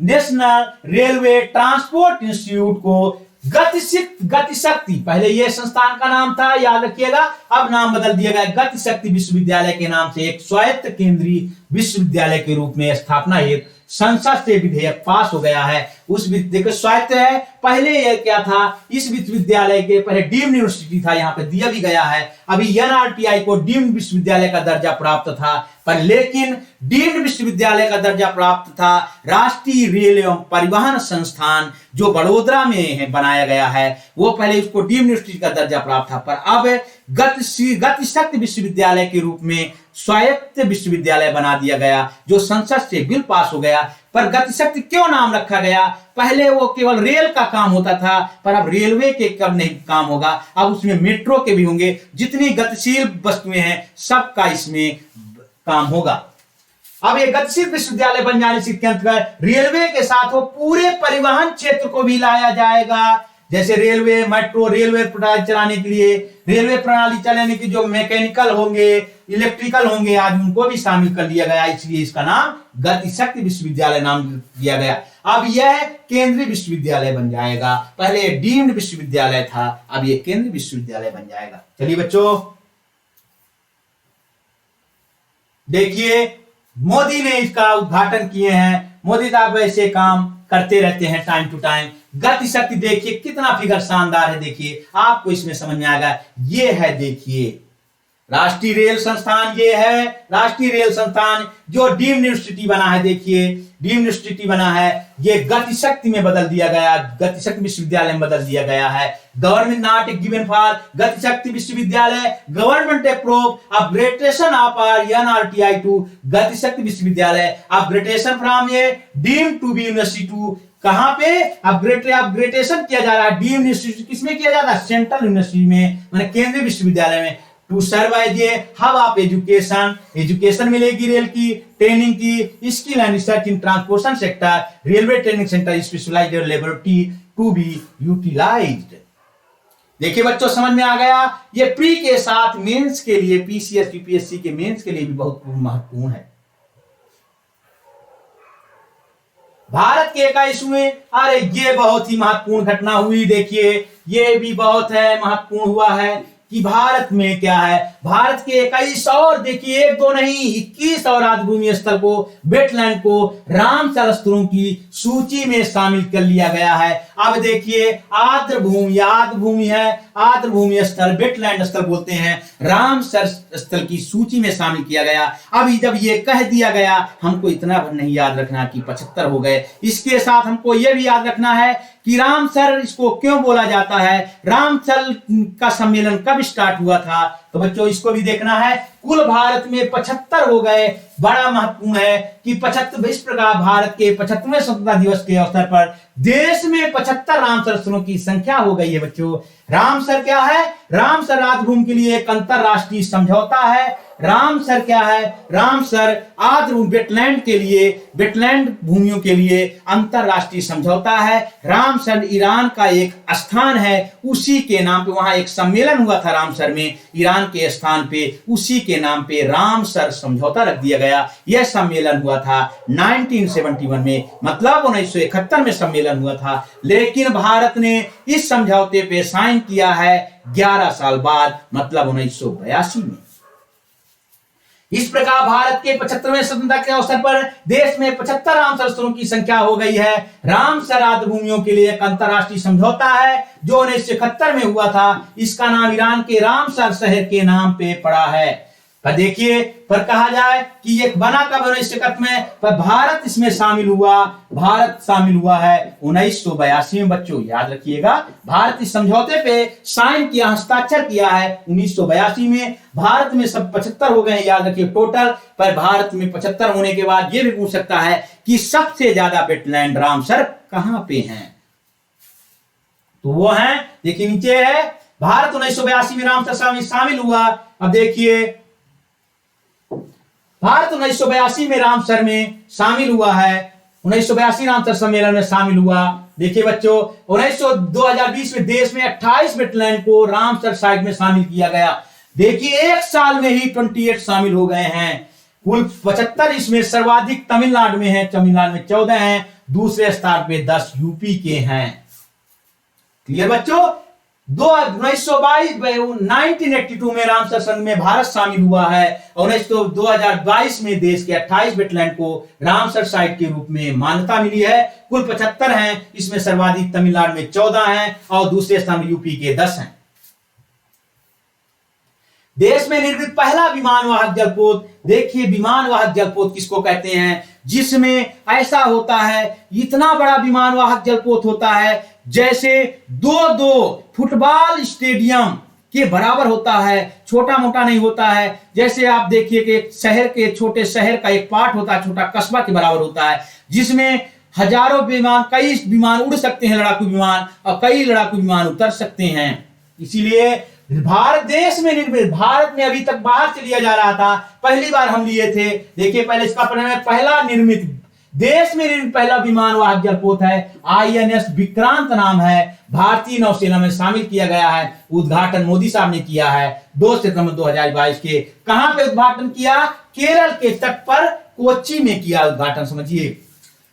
नेशनल रेलवे ट्रांसपोर्ट इंस्टीट्यूट को गतिशक्ति, पहले ये संस्थान का नाम था, याद रखिएगा, अब नाम बदल दिया गया, गतिशक्ति विश्वविद्यालय के नाम से एक स्वायत्त केंद्रीय विश्वविद्यालय के रूप में स्थापना हेतु संसद से विधेयक पास हो गया है। उस देखो स्वायत्त है, पहले ये क्या था, इस विश्वविद्यालय के पहले डीम्ड यूनिवर्सिटी था, यहाँ पे दिया भी गया है। अभी एनआरटीआई को डीम्ड विश्वविद्यालय का दर्जा प्राप्त था, पर लेकिन डीम्ड विश्वविद्यालय का दर्जा प्राप्त था राष्ट्रीय रेल एवं परिवहन संस्थान जो बड़ोदरा में है बनाया गया है, वो पहले उसको डीम्ड यूनिवर्सिटी का दर्जा प्राप्त था, पर अब गतिशक्ति विश्वविद्यालय के रूप में स्वायत्त विश्वविद्यालय बना दिया गया, जो संसद से बिल पास हो गया। पर गतिशक्ति क्यों नाम रखा गया, पहले वो केवल रेल का काम होता था, पर अब रेलवे के कब नहीं काम होगा, अब उसमें मेट्रो के भी होंगे, जितनी गतिशील वस्तुएं हैं सबका इसमें काम होगा। अब ये गतिशील विश्वविद्यालय बन जाने से के अंतर्गत रेलवे के साथ वो पूरे परिवहन क्षेत्र को भी लाया जाएगा, जैसे रेलवे, मेट्रो, रेलवे प्रणाली चलाने के लिए, रेलवे प्रणाली चलाने की जो मैकेनिकल होंगे, इलेक्ट्रिकल होंगे, आज उनको भी शामिल कर लिया गया, इसलिए इसका नाम गतिशक्ति विश्वविद्यालय नाम दिया गया। अब यह केंद्रीय विश्वविद्यालय बन जाएगा, पहले डीम्ड विश्वविद्यालय था, अब यह केंद्रीय विश्वविद्यालय बन जाएगा। चलिए बच्चों देखिए मोदी ने इसका उद्घाटन किए हैं, मोदी साहब ऐसे काम करते रहते हैं टाइम टू टाइम। गतिशक्ति देखिए कितना फिगर शानदार है, देखिए आपको इसमें समझ में आएगा। ये है देखिए राष्ट्रीय रेल संस्थान, ये है राष्ट्रीय रेल संस्थान जो डीम्ड यूनिवर्सिटी बना है, देखिए डीम्ड यूनिवर्सिटी बना है, ये गतिशक्ति में बदल दिया गया, गतिशक्ति विश्वविद्यालय में बदल दिया गया है। Government not given for Gati Shakti Vishwavidyalaya, government approve upgradation of NRTI to Gati Shakti Vishwavidyalaya, upgradation from ये deemed to be university to, कहां पे अपग्रेडेशन किया जा रहा है, डीम्ड यूनिवर्सिटी किसमें किया जाता है, सेंट्रल यूनिवर्सिटी में, माने केंद्रीय विश्वविद्यालय में। To serve as a hub of education मिलेगी, रेल की ट्रेनिंग की, skill and research in transportation sector, railway training centre specialised laboratory to be utilised. देखिए बच्चों समझ में आ गया, ये प्री के साथ मेंस के लिए, पीसीएस यूपीएससी के मेंस के लिए भी बहुत महत्वपूर्ण है। भारत के 21वें, अरे ये बहुत ही महत्वपूर्ण घटना हुई, देखिए ये भी बहुत है महत्वपूर्ण हुआ है कि भारत में क्या है, भारत के 21 और देखिए 1 2 नहीं 21 और आर्द्रभूमि स्थल को, वेटलैंड को रामसर स्थलों की सूची में शामिल कर लिया गया है। अब देखिए आर्द्रभूमि है, आर्द्रभूमि स्थल, वेटलैंड स्थल बोलते हैं, रामसर स्थल की सूची में शामिल किया गया। अभी जब ये कह दिया गया, हमको इतना भर नहीं याद रखना कि 75 हो गए, इसके साथ हमको ये भी याद रखना है कि रामसर इसको क्यों बोला जाता है, रामसर का सम्मेलन कब स्टार्ट हुआ था, तो बच्चों इसको भी देखना है। कुल भारत में 75 हो गए, बड़ा महत्वपूर्ण है कि 75, इस प्रकार भारत के 75वें स्वतंत्रता दिवस के अवसर पर देश में 75 रामसर स्थलों की संख्या हो गई है। बच्चों रामसर क्या है, रामसर आर्द्रभूमि के लिए एक अंतरराष्ट्रीय समझौता है, रामसर क्या है? रामसर आर्द्र वेटलैंड के लिए, वेटलैंड भूमियों के लिए अंतरराष्ट्रीय समझौता है। रामसर ईरान का एक स्थान है, उसी के नाम पे वहां एक सम्मेलन हुआ था रामसर में, ईरान के स्थान पे, उसी के नाम पे रामसर समझौता रख दिया गया। यह सम्मेलन हुआ था 1971 में, मतलब 1971 में सम्मेलन हुआ था, लेकिन भारत ने इस समझौते पे साइन किया है 11 साल बाद, मतलब 1982 में। इस प्रकार भारत के 75वें स्वतंत्रता के अवसर पर देश में 75 रामसर स्थलों की संख्या हो गई है। रामसर आर्द्र भूमियों के लिए एक अंतरराष्ट्रीय समझौता है जो 1971 में हुआ था। इसका नाम ईरान के रामसर शहर के नाम पे पड़ा है। पर देखिए, पर कहा जाए कि ये बना कब 1971 में, पर भारत इसमें शामिल हुआ, भारत शामिल हुआ है 1982 में। बच्चों याद रखिएगा, भारत इस समझौते पे साइन किया, हस्ताक्षर किया है 1982 में। भारत में सब 75 हो गए हैं, याद रखिए टोटल। पर भारत में 75 होने के बाद ये भी पूछ सकता है कि सबसे ज्यादा वेटलैंड रामसर कहां पे हैं? तो वो है, देखिए नीचे है, भारत 1982 में रामसर शामिल हुआ। अब देखिए, भारत 1982 में रामसर में शामिल हुआ है, 1982 रामसर सम्मेलन में शामिल हुआ। देखिए बच्चों, 2020 में देश में 28 वेटलैंड को रामसर साइट में शामिल किया गया। देखिए एक साल में ही 28 शामिल हो गए हैं। कुल 75 इसमें सर्वाधिक तमिलनाडु में है, तमिलनाडु में 14 हैं, दूसरे स्थान पे 10 यूपी के हैं। क्लियर बच्चों? 1982 में रामसर संघ में भारत शामिल हुआ है और 2022 में देश के 28 वेटलैंड को रामसर साइट के रूप में मान्यता मिली है। कुल 75 हैं, इसमें सर्वाधिक तमिलनाडु में 14 हैं और दूसरे स्थान यूपी के 10 हैं। देश में निर्मित पहला विमानवाहक जलपोत, देखिए विमानवाहक जलपोत किसको कहते हैं? जिसमें ऐसा होता है, इतना बड़ा विमानवाहक जलपोत होता है जैसे 2-2 फुटबॉल स्टेडियम के बराबर होता है, छोटा मोटा नहीं होता है। जैसे आप देखिए कि शहर के, छोटे शहर का एक पार्ट होता है, छोटा कस्बा के बराबर होता है, जिसमें हजारों विमान, कई विमान उड़ सकते हैं, लड़ाकू विमान, और कई लड़ाकू विमान उतर सकते हैं। इसीलिए भारत देश में निर्मित, भारत में अभी तक बाहर से लिया जा रहा था, पहली बार हम लिए थे। देखिए पहले इसका पहला निर्मित, देश में निर्मित पहला विमानवाहक जलपोत है, INS विक्रांत नाम है, भारतीय नौसेना में शामिल किया गया है। उद्घाटन मोदी साहब ने किया है 2 सितंबर 2022 के। कहां पे उद्घाटन किया? केरल के तट पर कोच्चि में किया उद्घाटन, समझिए।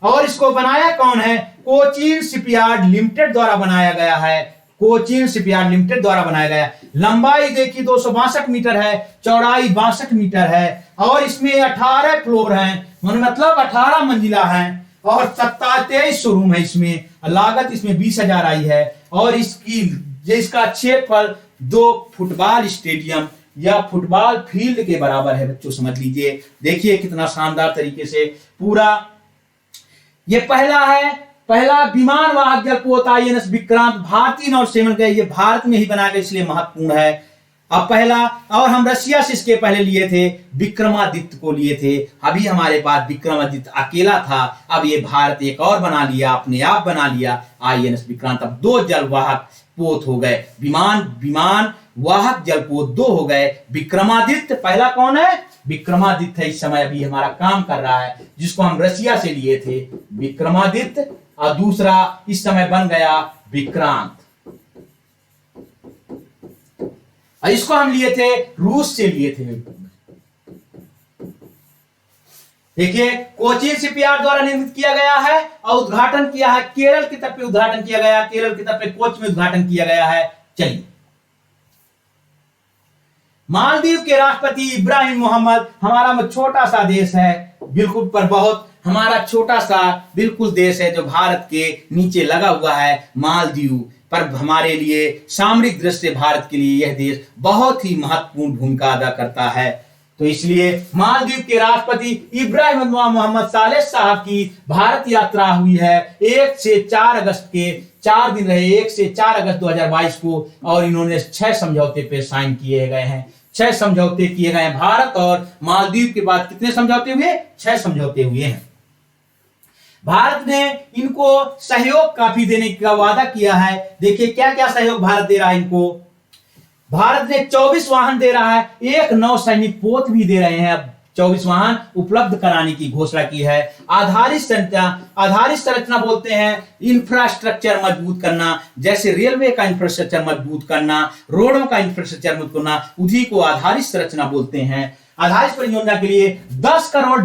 और इसको बनाया कौन है? कोचीन शिपयार्ड लिमिटेड द्वारा बनाया गया है, कोचीन शिपयार्ड लिमिटेड द्वारा बनाया गया। लंबाई देखिए 262 मीटर है, चौड़ाई 62 मीटर है, और इसमें 18 फ्लोर हैं, मतलब 18 मंजिला हैं, और 23 शोरूम है इसमें। लागत इसमें 20,000 आई है, और इसका क्षेत्रफल 2 फुटबॉल स्टेडियम या फुटबॉल फील्ड के बराबर है। बच्चों समझ लीजिए, देखिए कितना शानदार तरीके से पूरा ये पहला है, पहला विमानवाहक जलपोत INS विक्रांत भारतीय नौसेना का, ये भारत में ही बनाया गया इसलिए महत्वपूर्ण है। अब पहला, और हम रशिया से इसके पहले लिए थे, विक्रमादित्य को लिए थे। अभी हमारे पास विक्रमादित्य अकेला था, अब ये भारत एक और बना लिया, अपने आप बना लिया INS विक्रांत। अब 2 जलवाहक पोत हो गए, विमान वाहक जलपोत 2 हो गए। विक्रमादित्य पहला कौन है? विक्रमादित्य इस समय अभी हमारा काम कर रहा है, जिसको हम रशिया से लिए थे, विक्रमादित्य, और दूसरा इस समय बन गया विक्रांत। इसको हम लिए थे, रूस से लिए थे। देखिए कोचीन शिपयार्ड द्वारा निर्मित किया गया है और उद्घाटन किया है केरल की तट पे, उद्घाटन किया गया, केरल की तट पे कोच में उद्घाटन किया गया है। चलिए, मालदीव के राष्ट्रपति इब्राहिम मोहम्मद, हमारा छोटा सा देश है बिल्कुल, पर बहुत हमारा छोटा सा बिल्कुल देश है जो भारत के नीचे लगा हुआ है, मालदीव। पर हमारे लिए सामरिक दृष्टि से भारत के लिए यह देश बहुत ही महत्वपूर्ण भूमिका अदा करता है। तो इसलिए मालदीव के राष्ट्रपति इब्राहिम मोहम्मद सालेह साहब की भारत यात्रा हुई है 1 से 4 अगस्त के, 4 दिन रहे, 1 से 4 अगस्त 2022 को, और इन्होंने 6 समझौते पे साइन किए गए हैं। 6 समझौते किए गए हैं। भारत और मालदीव के बाद कितने समझौते हुए? 6 समझौते हुए हैं। भारत ने इनको सहयोग काफी देने का वादा किया है। देखिए क्या क्या सहयोग भारत दे रहा है इनको। भारत ने 24 वाहन दे रहा है, एक नौसैनिक पोत भी दे रहे हैं। अब 24 वाहन उपलब्ध कराने की घोषणा की है। आधारित संरचना बोलते हैं इंफ्रास्ट्रक्चर मजबूत करना, जैसे रेलवे का इंफ्रास्ट्रक्चर मजबूत करना, रोडों का इंफ्रास्ट्रक्चर मजबूत करना, उसी को आधारित संरचना बोलते हैं। आधारित परियोजना के लिए 10 करोड़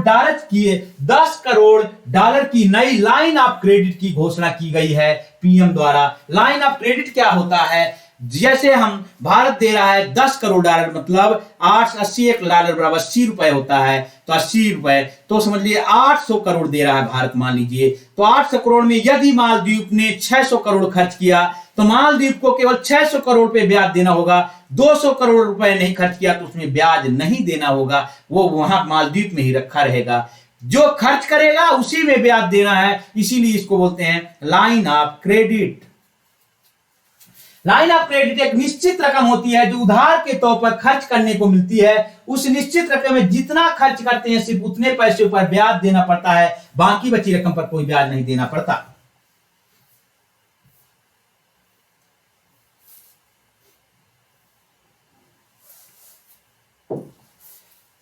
डॉलर की नई लाइन ऑफ क्रेडिट की घोषणा की गई है पीएम द्वारा। लाइन ऑफ क्रेडिट क्या होता है? जैसे हम भारत दे रहा है 10 करोड़ डॉलर, मतलब 80 एक डॉलर बराबर 80 रुपए होता है, तो 80 रुपए तो समझ लीजिए 800 करोड़ दे रहा है भारत मान लीजिए। तो 800 करोड़ में यदि मालदीव ने 600 करोड़ खर्च किया तो मालदीव को केवल 600 करोड़ पे ब्याज देना होगा। 200 करोड़ रुपए नहीं खर्च किया तो उसमें ब्याज नहीं देना होगा, वो वहां मालदीव में ही रखा रहेगा। जो खर्च करेगा उसी में ब्याज देना है, इसीलिए इसको बोलते हैं line of credit. Line of credit एक निश्चित रकम होती है जो उधार के तौर पर खर्च करने को मिलती है। उस निश्चित रकम में जितना खर्च करते हैं सिर्फ उतने पैसे पर ब्याज देना पड़ता है, बाकी बची रकम पर कोई ब्याज नहीं देना पड़ता।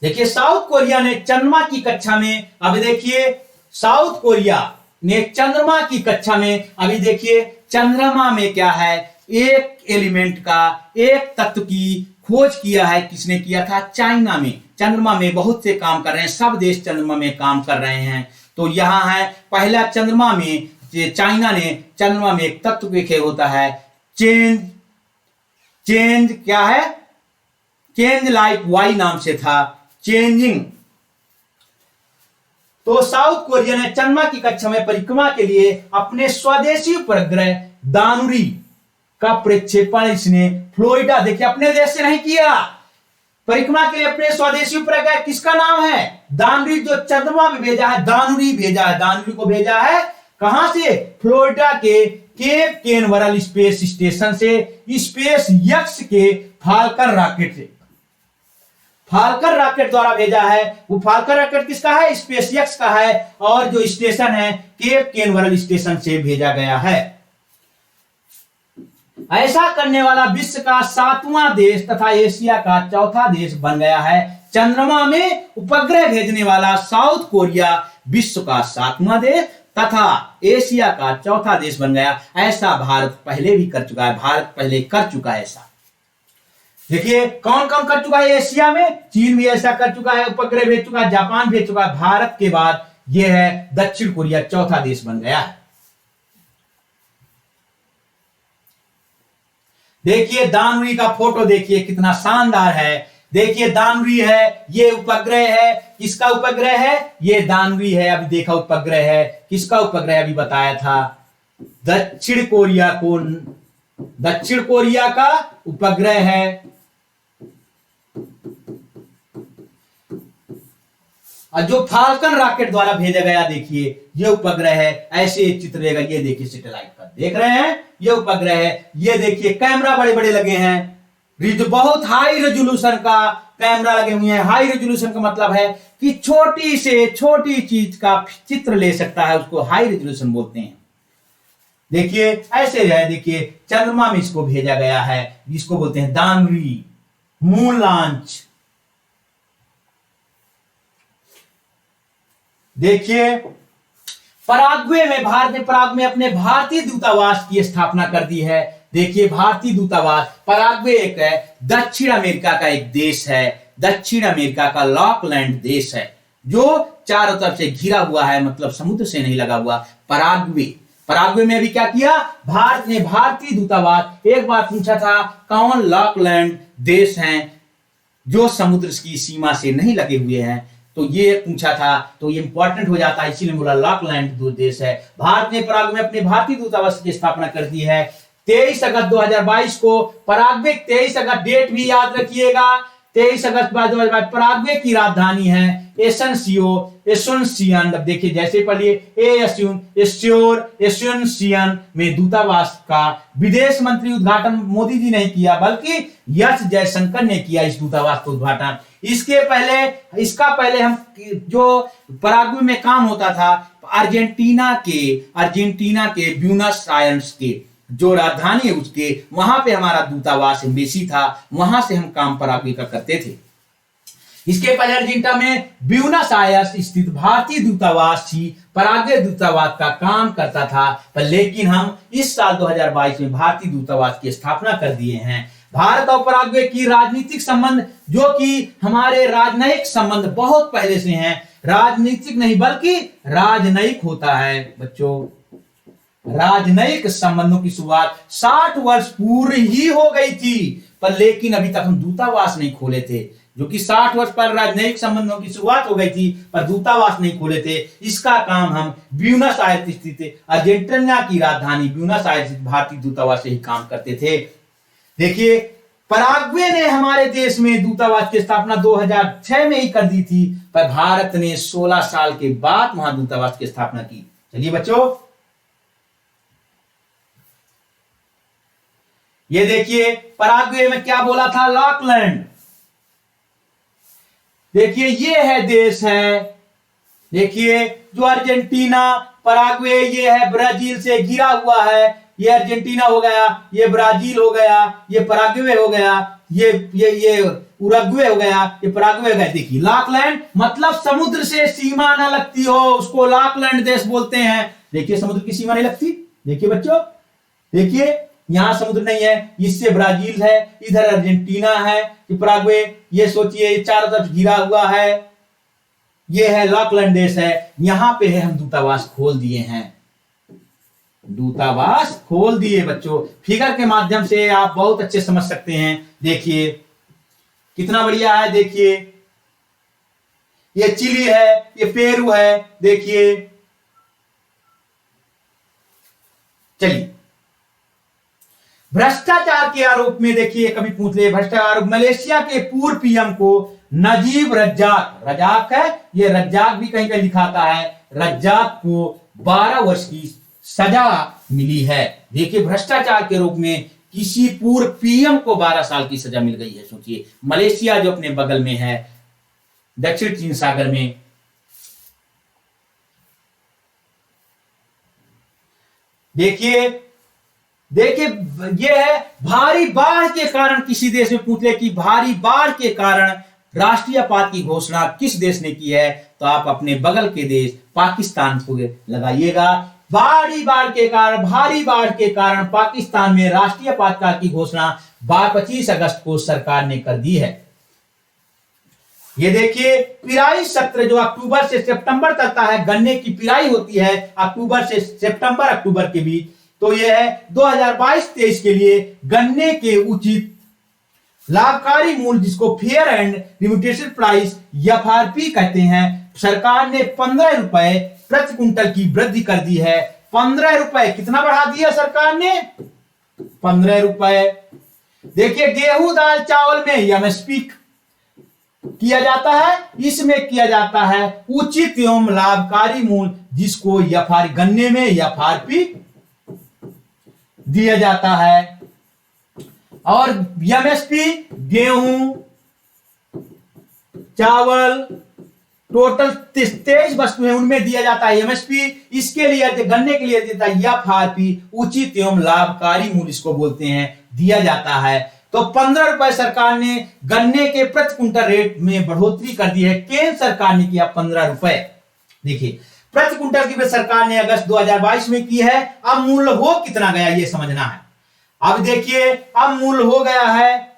देखिए साउथ कोरिया ने चंद्रमा की कक्षा में, अभी देखिए साउथ कोरिया ने चंद्रमा की कक्षा में, अभी देखिए चंद्रमा में क्या है, एक एलिमेंट का, एक तत्व की खोज किया है। किसने किया था? चाइना में। चंद्रमा में बहुत से काम कर रहे हैं, सब देश चंद्रमा में काम कर रहे हैं। तो यहां है पहला चंद्रमा में, चाइना ने चंद्रमा में एक तत्व देखे होता है चेंज क्या है? चेंज लाइक वाई नाम से था, चेंजिंग। तो साउथ कोरिया ने चंद्रमा की कक्षा में परिक्रमा के लिए अपने स्वदेशी उपग्रह दानुरी का प्रक्षेपण इसने फ्लोरिडा, देखिए अपने देश से नहीं किया, परिक्रमा के लिए अपने स्वदेशी उपग्रह, किसका नाम है? दानुरी, जो चंद्रमा में भेजा है, दानुरी भेजा है। दानुरी को भेजा है कहां से? फ्लोरिडा के केप कैनवरल स्पेस स्टेशन से, स्पेस एक्स के फाल्कन रॉकेट से, फाल्कन रॉकेट द्वारा भेजा है। वो फाल्कन रॉकेट किसका है? स्पेस एक्स का है। और जो स्टेशन है केप कैनवरल स्टेशन से भेजा गया है। ऐसा करने वाला विश्व का 7वां देश तथा एशिया का 4था देश बन गया है। चंद्रमा में उपग्रह भेजने वाला साउथ कोरिया विश्व का 7वां देश तथा एशिया का 4था देश बन गया। ऐसा भारत पहले भी कर चुका है, भारत पहले कर चुका है ऐसा। देखिए कौन कौन कर चुका है एशिया में? चीन भी ऐसा कर चुका है, उपग्रह भेज चुका है, जापान भेज चुका है। भारत के बाद यह है दक्षिण कोरिया, 4था देश बन गया है। देखिए दानुरी का फोटो देखिए कितना शानदार है। देखिए दानुरी है, ये उपग्रह है। किसका उपग्रह है? ये दानुरी है। अभी देखा उपग्रह है, किसका उपग्रह अभी बताया था? दक्षिण कोरिया का उपग्रह है। और जो फाल्कन रॉकेट द्वारा भेजा गया, देखिए ये उपग्रह है। ऐसे चित्र रहेगा, ये देखिए सैटेलाइट पर देख रहे हैं, ये उपग्रह है। ये देखिए कैमरा बड़े बड़े लगे हैं, बहुत हाई रेजोल्यूशन का कैमरा लगे हुए हैं। हाई रेजोल्यूशन का मतलब है कि छोटी से छोटी चीज का चित्र ले सकता है, उसको हाई रेजोल्यूशन बोलते हैं। देखिए ऐसे है, देखिए चंद्रमा में इसको भेजा गया है, जिसको बोलते हैं दानुरी मून लॉन्च। देखिए पराग्वे में, भारत ने पराग्वे में अपने भारतीय दूतावास की स्थापना कर दी है। देखिए भारतीय दूतावास, पराग्वे एक है दक्षिण अमेरिका का एक देश है, दक्षिण अमेरिका का लॉकलैंड देश है जो चारों तरफ से घिरा हुआ है, मतलब समुद्र से नहीं लगा हुआ। पराग्वे में भी क्या किया? भारत ने भारतीय दूतावास, एक बार पूछा था कौन लॉकलैंड देश हैं जो समुद्र की सीमा से नहीं लगे हुए हैं, तो ये पूछा था, तो ये इंपॉर्टेंट हो जाता है, इसीलिए बोला लॉकलैंड देश है। भारत ने पराग्वे में अपने भारतीय दूतावास की स्थापना कर दी है 23 अगस्त 2022 को। पराग्वे 23 अगस्त डेट भी याद रखिएगा, 23 अगस्त 2022 पराग्वे की राजधानी है एसुनसियन। अब देखिए जैसे पढ़िए एसुनसियन में दूतावास का विदेश मंत्री उद्घाटन मोदी जी ने किया, बल्कि एस जयशंकर ने किया इस दूतावास का उद्घाटन। इसका पहले हम जो पराग्वे में काम होता था अर्जेंटीना के ब्यूनस आयर्स के जो राजधानी है उसके, वहां पे हमारा दूतावास एम्बेसी था, वहां से हम काम पराग्वे का करते थे। इसके पहले अर्जेंटीना में ब्यूनस आयर्स स्थित भारतीय दूतावास ही पराग्वे दूतावास का काम करता था, पर लेकिन हम इस साल 2022 में भारतीय दूतावास की स्थापना कर दिए हैं। भारत और पराग्वे की राजनीतिक संबंध, जो कि हमारे राजनयिक संबंध बहुत पहले से हैं, राजनीतिक नहीं बल्कि राजनयिक होता है बच्चों। राजनयिक संबंधों की शुरुआत 60 वर्ष पूर्व ही हो गई थी, पर लेकिन अभी तक हम दूतावास नहीं खोले थे, जो कि 60 वर्ष पर राजनयिक संबंधों की शुरुआत हो गई थी, पर दूतावास नहीं खोले थे। इसका काम हम ब्यूनस आयर्स स्थित अर्जेंटीना की राजधानी ब्यूनस आयर्स स्थित भारतीय दूतावास से ही काम करते थे। देखिए, पराग्वे ने हमारे देश में दूतावास की स्थापना 2006 में ही कर दी थी, पर भारत ने 16 साल के बाद वहां दूतावास की स्थापना की। चलिए बच्चों, ये देखिए पराग्वे में क्या बोला था, लॉकलैंड। देखिए ये है देश है, देखिए जो अर्जेंटीना, पराग्वे ये है ब्राजील से घिरा हुआ है, ये अर्जेंटीना हो गया, ये ब्राजील हो गया, ये पराग्वे हो गया, ये उरुग्वे हो गया, ये पराग्वे हो गया। देखिए लॉकलैंड मतलब समुद्र से सीमा ना लगती हो, उसको लॉकलैंड देश बोलते हैं। देखिए समुद्र की सीमा नहीं लगती, देखिए बच्चों, देखिए यहां समुद्र नहीं है, इससे ब्राजील है, इधर अर्जेंटीना है, ये पराग्वे, ये सोचिए चारों तरफ घिरा हुआ है, ये है लॉकलैंड देश है। यहां पे है हम दूतावास खोल दिए हैं, दूतावास खोल दिए बच्चों। फिगर के माध्यम से आप बहुत अच्छे समझ सकते हैं। देखिए कितना बढ़िया है, देखिए ये चिली है, ये पेरू है, देखिए। चलिए, भ्रष्टाचार के आरोप में देखिए, कभी पूछ ले भ्रष्टाचार आरोप, मलेशिया के पूर्व पीएम को नजीब रज्जाक, रज्जाक है, ये रज्जाक भी कहीं कहीं लिखाता है, रज्जाक को 12 वर्ष की सजा मिली है। देखिए भ्रष्टाचार के आरोप में किसी पूर्व पीएम को 12 साल की सजा मिल गई है। सोचिए, मलेशिया जो अपने बगल में है, दक्षिण चीन सागर में। देखिए देखिए ये है भारी बाढ़ के कारण, किसी देश में पूछ ले कि भारी बाढ़ के कारण राष्ट्रीय आपात की घोषणा किस देश ने की है, तो आप अपने बगल के देश पाकिस्तान को लगाइएगा। भारी बाढ़ के कारण पाकिस्तान में राष्ट्रीय आपातकाल की घोषणा 25 अगस्त को सरकार ने कर दी है। ये देखिए पिराई सत्र जो अक्टूबर से सितंबर चलता है, गन्ने की पिराई होती है अक्टूबर से सितंबर अक्टूबर के बीच, तो यह है 2022-23 के लिए गन्ने के उचित लाभकारी मूल्य, जिसको fair and remuneration price FRP कहते हैं, सरकार ने 15 रुपए प्रति कुंटल की वृद्धि कर दी है। 15 रुपए कितना बढ़ा दिया सरकार ने, 15 रुपए। देखिए गेहूं दाल चावल में एमएसपी किया जाता है, इसमें किया जाता है उचित एवं लाभकारी मूल्य, जिसको एफआर गन्ने में एफआरपी दिया जाता है। और एमएसपी गेहूं चावल टोटल 23 वस्तुएं उनमें दिया जाता है एमएसपी। इसके लिए गन्ने के लिए देता है एफआरपी, उचित एवं लाभकारी मूल्य इसको बोलते हैं, दिया जाता है। तो 15 रुपए सरकार ने गन्ने के प्रति कुंटल रेट में बढ़ोतरी कर दी है, केंद्र सरकार ने किया 15 रुपए। देखिए प्रति कुंटल की सरकार ने अगस्त 2022 में की है। अब मूल्य हो कितना गया ये समझना है। अब देखिए अब मूल्य हो गया है,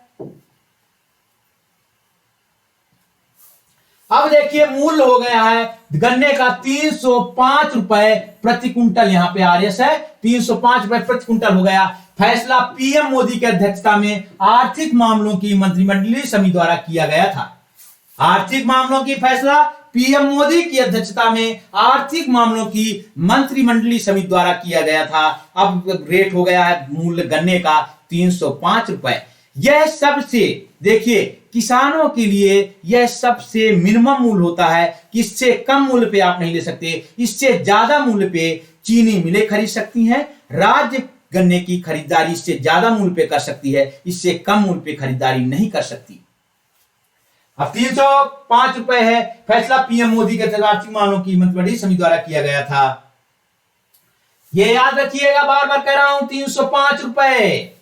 अब देखिए मूल्य हो गया है गन्ने का 305 रुपए प्रति कुंटल, यहां पे आरएस है 305 रुपए प्रति कुंटल हो गया। फैसला पीएम मोदी की अध्यक्षता में आर्थिक मामलों की मंत्रिमंडलीय समिति द्वारा किया गया था। आर्थिक मामलों की फैसला पीएम मोदी की अध्यक्षता में आर्थिक मामलों की मंत्रिमंडलीय समिति द्वारा किया गया था। अब रेट हो गया है मूल्य गन्ने का 305 रुपए। यह सबसे देखिए किसानों के लिए यह सबसे मिनिमम मूल्य होता है कि इससे कम मूल्य पे आप नहीं ले सकते, इससे ज्यादा मूल्य पे चीनी मिलें खरीद सकती हैं, राज्य गन्ने की खरीदारी इससे ज्यादा मूल्य पे कर सकती है, इससे कम मूल्य पे खरीदारी नहीं कर सकती। अब 305 रुपए है, फैसला पीएम मोदी के आर्थिक मामलों की मंत्रिमंडलीय समिति द्वारा किया गया था। ये याद रखिएगा, बार बार कह रहा हूं, 305 रुपए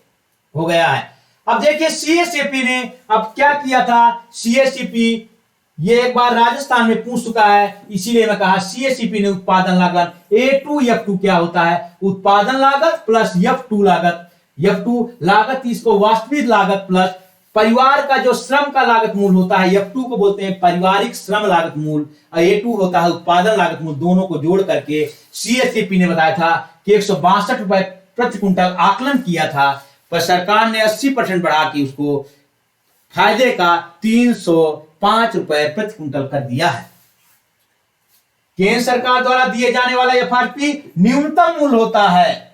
हो गया है। अब देखिए सीएससीपी ने अब क्या किया था। सीएससीपी ये एक बार राजस्थान में पूछ चुका है, इसीलिए मैं कहा सीएससीपी ने उत्पादन लागत A2F2 क्या होता है, उत्पादन लागत प्लस F2 लागत। F2 लागत इसको वास्तविक लागत प्लस परिवार का जो श्रम का लागत मूल होता है, F2 को बोलते हैं पारिवारिक श्रम लागत मूल, और A2 होता है उत्पादन लागत मूल। दोनों को जोड़ करके सीएससीपी ने बताया था कि 162 रुपए प्रति क्विंटल आकलन किया था, पर सरकार ने 80% बढ़ा के उसको फायदे का 305 रुपए प्रति क्विंटल कर दिया है। केंद्र सरकार द्वारा दिए जाने वाला एफआरपी न्यूनतम मूल्य होता है।